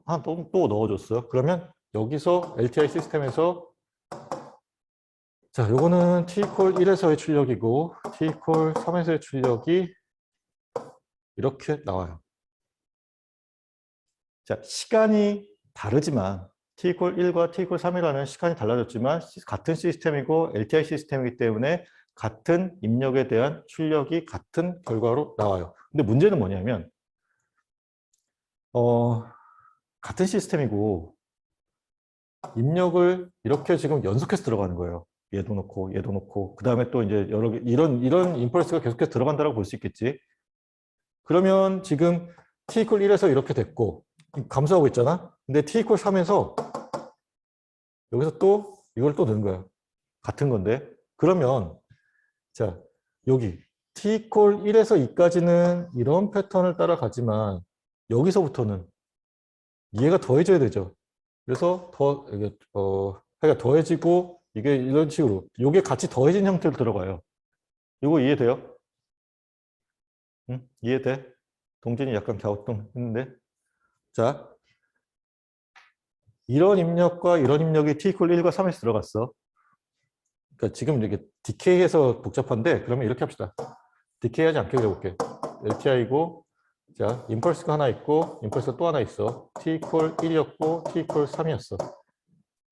하나 또 넣어줬어. 그러면 여기서 LTI 시스템에서 자, 요거는 t equal 1에서의 출력이고 t equal 3에서의 출력이 이렇게 나와요. 자, 시간이 다르지만 t equal 1과 t equal 3이라는 시간이 달라졌지만 같은 시스템이고 LTI 시스템이기 때문에 같은 입력에 대한 출력이 같은 결과로 나와요. 근데 문제는 뭐냐면 같은 시스템이고 입력을 이렇게 지금 연속해서 들어가는 거예요. 얘도 넣고 그 다음에 또 이제 여러 개 이런 임펄스가 계속해서 들어간다고 볼 수 있겠지. 그러면 지금 t equal 1에서 이렇게 됐고 감소하고 있잖아. 근데 t equal 3에서 여기서 또 이걸 또 넣은 거야. 같은 건데. 그러면 자, 여기 t equal 1에서 2까지는 이런 패턴을 따라가지만 여기서부터는 얘가 더해져야 되죠. 그래서 그러니까 더해지고 이게 이런 식으로 이게 같이 더해진 형태로 들어가요. 이거 이해돼요? 응? 이해돼? 동진이 약간 갸우뚱했는데. 자, 이런 입력과 이런 입력이 t equal 1과 3에서 들어갔어. 그러니까 지금 이렇게 디케이해서 복잡한데 그러면 이렇게 합시다. 디케이하지 않게 그려볼게. LTI고 자, 임펄스가 하나 있고 임펄스가 또 하나 있어. t equal 1이었고 t equal 3이었어.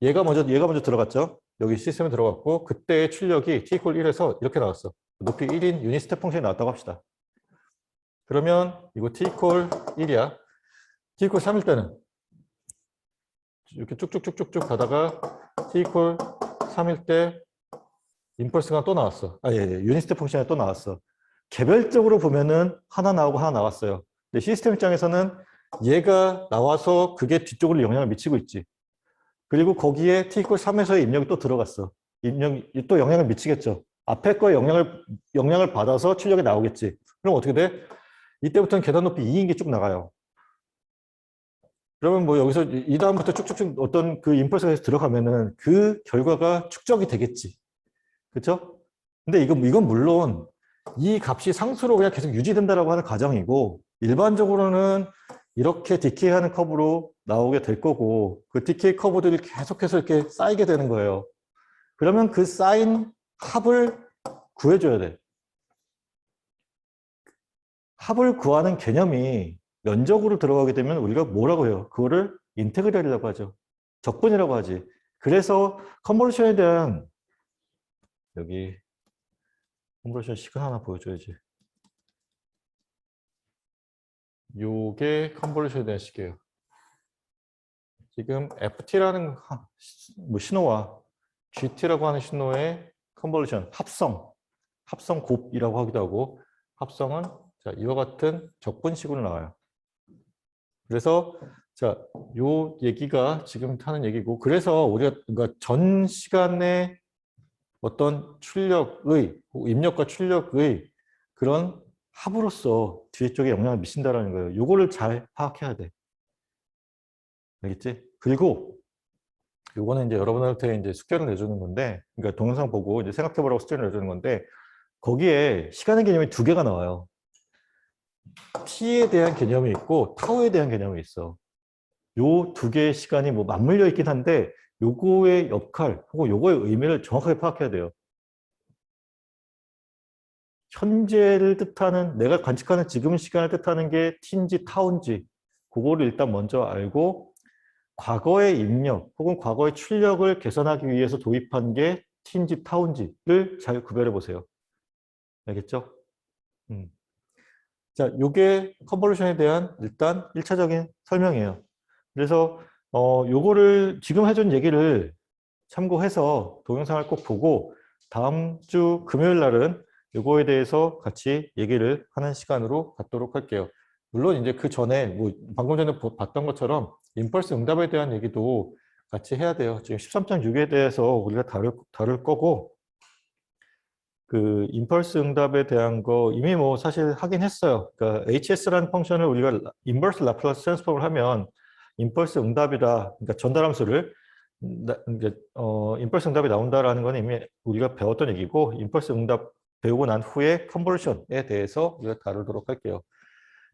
얘가 먼저 들어갔죠. 여기 시스템에 들어갔고 그때의 출력이 t equal 1에서 이렇게 나왔어. 높이 1인 유닛 스텝 펑션이 나왔다고 합시다. 그러면 이거 t equal 1이야. t equal 3일 때는 이렇게 쭉쭉쭉쭉쭉 가다가 t equal 3일 때 임펄스가 또 나왔어. 유닛 스텝 펑션이 또 나왔어. 개별적으로 보면은 하나 나오고 하나 나왔어요. 근데 시스템 입장에서는 얘가 나와서 그게 뒤쪽으로 영향을 미치고 있지. 그리고 거기에 t equal 3에서의 입력이 또 들어갔어. 입력이 또 영향을 미치겠죠. 앞에 거에 영향을 받아서 출력이 나오겠지. 그럼 어떻게 돼? 이때부터는 계단 높이 2인 게 쭉 나가요. 그러면 뭐 여기서 이 다음부터 쭉쭉쭉 어떤 그 임펄스가 들어가면은 그 결과가 축적이 되겠지. 그렇죠? 근데 이건 물론 이 값이 상수로 그냥 계속 유지된다라고 하는 가정이고 일반적으로는 이렇게 디케이하는 커브로 나오게 될 거고 그 디케이 커브들이 계속해서 이렇게 쌓이게 되는 거예요. 그러면 그 쌓인 합을 구해줘야 돼. 합을 구하는 개념이 면적으로 들어가게 되면 우리가 뭐라고 해요? 그거를 인테그랄이라고 하죠. 적분이라고 하지. 그래서 컨볼루션에 대한 여기 컨볼루션 시간 하나 보여줘야지. 요게 컨볼루션에 대한 식이에요. 지금 FT라는 뭐 신호와 GT라고 하는 신호의 컨볼루션, 합성 곱이라고 하기도 하고 합성은 자, 이와 같은 적분식으로 나와요. 그래서 자, 요 얘기가 지금 하는 얘기고, 그래서 우리가 그러니까 전 시간에 어떤 출력의, 입력과 출력의 그런 합으로서 뒤에 쪽에 영향을 미친다라는 거예요. 요거를 잘 파악해야 돼. 알겠지? 그리고 요거는 이제 여러분한테 이제 숙제를 내주는 건데, 그러니까 동영상 보고 이제 생각해보라고 숙제를 내주는 건데, 거기에 시간의 개념이 두 개가 나와요. t에 대한 개념이 있고 타우에 대한 개념이 있어. 요 두 개의 시간이 뭐 맞물려 있긴 한데 요거의 역할 혹은 요거의 의미를 정확하게 파악해야 돼요. 현재를 뜻하는 내가 관측하는 지금 시간을 뜻하는 게 t인지 타우인지 그거를 일단 먼저 알고 과거의 입력 혹은 과거의 출력을 계산하기 위해서 도입한 게 t인지 타우인지를 잘 구별해 보세요. 알겠죠? 자, 요게 컨볼루션에 대한 일단 1차적인 설명이에요. 그래서 요거를 지금 해준 얘기를 참고해서 동영상을 꼭 보고 다음 주 금요일 날은 요거에 대해서 같이 얘기를 하는 시간으로 갖도록 할게요. 물론 이제 그 전에 뭐 방금 전에 봤던 것처럼 임펄스 응답에 대한 얘기도 같이 해야 돼요. 지금 13.6에 대해서 우리가 다룰 거고 그 임펄스 응답에 대한 거 이미 뭐 사실 하긴 했어요. 그러니까 HS라는 펑션을 우리가 인버스 라플라스 트랜스폼을 하면 임펄스 응답이다. 그러니까 전달 함수를 임펄스 응답이 나온다라는 건 이미 우리가 배웠던 얘기고 임펄스 응답 배우고 난 후에 컨버션에 대해서 우리가 다루도록 할게요.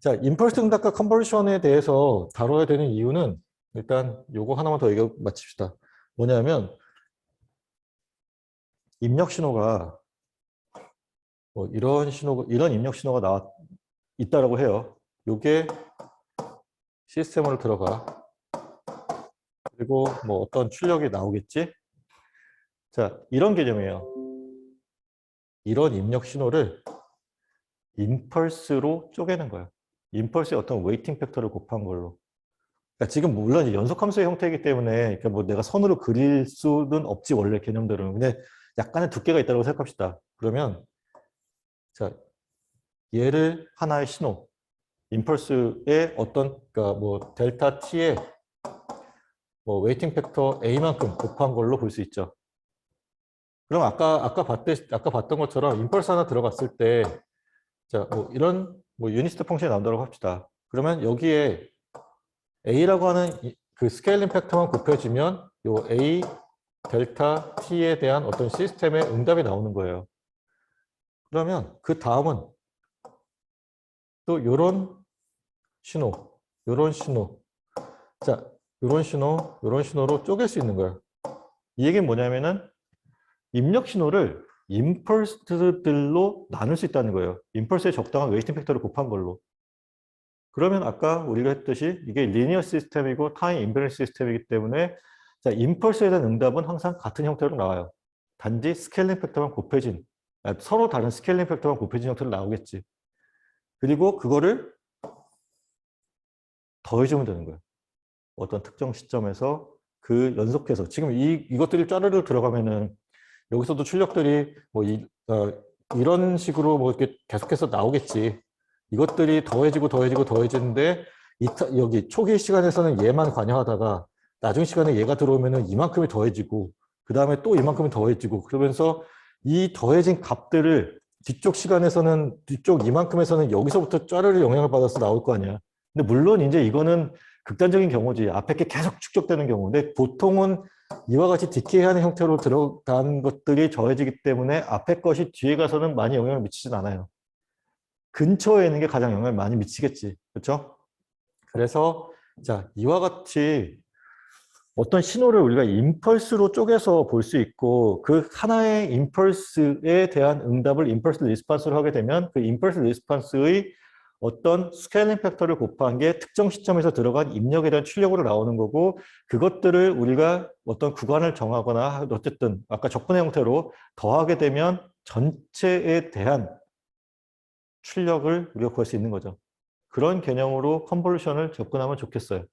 자, 임펄스 응답과 컨버션에 대해서 다뤄야 되는 이유는 일단 요거 하나만 더 얘기 마칩시다. 뭐냐면 입력 신호가 뭐 이런 입력 신호가 있다라고 해요. 요게 시스템으로 들어가. 그리고 뭐 어떤 출력이 나오겠지? 자, 이런 개념이에요. 이런 입력 신호를 임펄스로 쪼개는 거예요. 임펄스의 어떤 웨이팅 팩터를 곱한 걸로. 그러니까 지금 물론 연속 함수의 형태이기 때문에 그러니까 뭐 내가 선으로 그릴 수는 없지 원래 개념들은. 근데 약간의 두께가 있다고 생각합시다. 그러면 자, 얘를 하나의 신호, 임펄스의 어떤 그러니까 뭐 델타 t의 뭐 웨이팅 팩터 A만큼 곱한 걸로 볼 수 있죠. 그럼 아까 봤던 것처럼 임펄스 하나 들어갔을 때, 자, 뭐 이런 뭐 유니스트 펑션이 나온다고 합시다. 그러면 여기에 A라고 하는 그 스케일링 팩터만 곱해주면 요 A 델타 T에 대한 어떤 시스템의 응답이 나오는 거예요. 그러면 그 다음은 또 요런 신호, 요런 신호. 자, 요런 신호로 쪼갤 수 있는 거예요. 이 얘기는 뭐냐면은 입력 신호를 임펄스들로 나눌 수 있다는 거예요. 임펄스의 적당한 웨이팅 팩터를 곱한 걸로. 그러면 아까 우리가 했듯이 이게 리니어 시스템이고 타임 인베런스 시스템이기 때문에 자, 임펄스에 대한 응답은 항상 같은 형태로 나와요. 단지 스케일링 팩터만 곱해진 서로 다른 스케일링 팩터만 곱해진 형태로 나오겠지. 그리고 그거를 더해주면 되는 거예요. 어떤 특정 시점에서 그 연속해서 지금 이것들이 짜르르 들어가면은 여기서도 출력들이 뭐 이런 식으로 뭐 이렇게 계속해서 나오겠지. 이것들이 더해지는데 여기 초기 시간에서는 얘만 관여하다가 나중 시간에 얘가 들어오면은 이만큼이 더해지고 그 다음에 또 이만큼이 더해지고 그러면서 이 더해진 값들을 뒤쪽 이만큼에서는 여기서부터 짜르르 영향을 받아서 나올 거 아니야. 근데 물론 이제 이거는 극단적인 경우지. 앞에 게 계속 축적되는 경우. 근데 보통은 이와 같이 디케이하는 형태로 들어간 것들이 더해지기 때문에 앞에 것이 뒤에 가서는 많이 영향을 미치진 않아요. 근처에 있는 게 가장 영향을 많이 미치겠지. 그렇죠? 그래서 자, 이와 같이 어떤 신호를 우리가 임펄스로 쪼개서 볼 수 있고 그 하나의 임펄스에 대한 응답을 임펄스 리스판스로 하게 되면 그 임펄스 리스판스의 어떤 스케일링 팩터를 곱한 게 특정 시점에서 들어간 입력에 대한 출력으로 나오는 거고 그것들을 우리가 어떤 구간을 정하거나 어쨌든 아까 적분의 형태로 더하게 되면 전체에 대한 출력을 우리가 구할 수 있는 거죠. 그런 개념으로 컨볼루션을 접근하면 좋겠어요.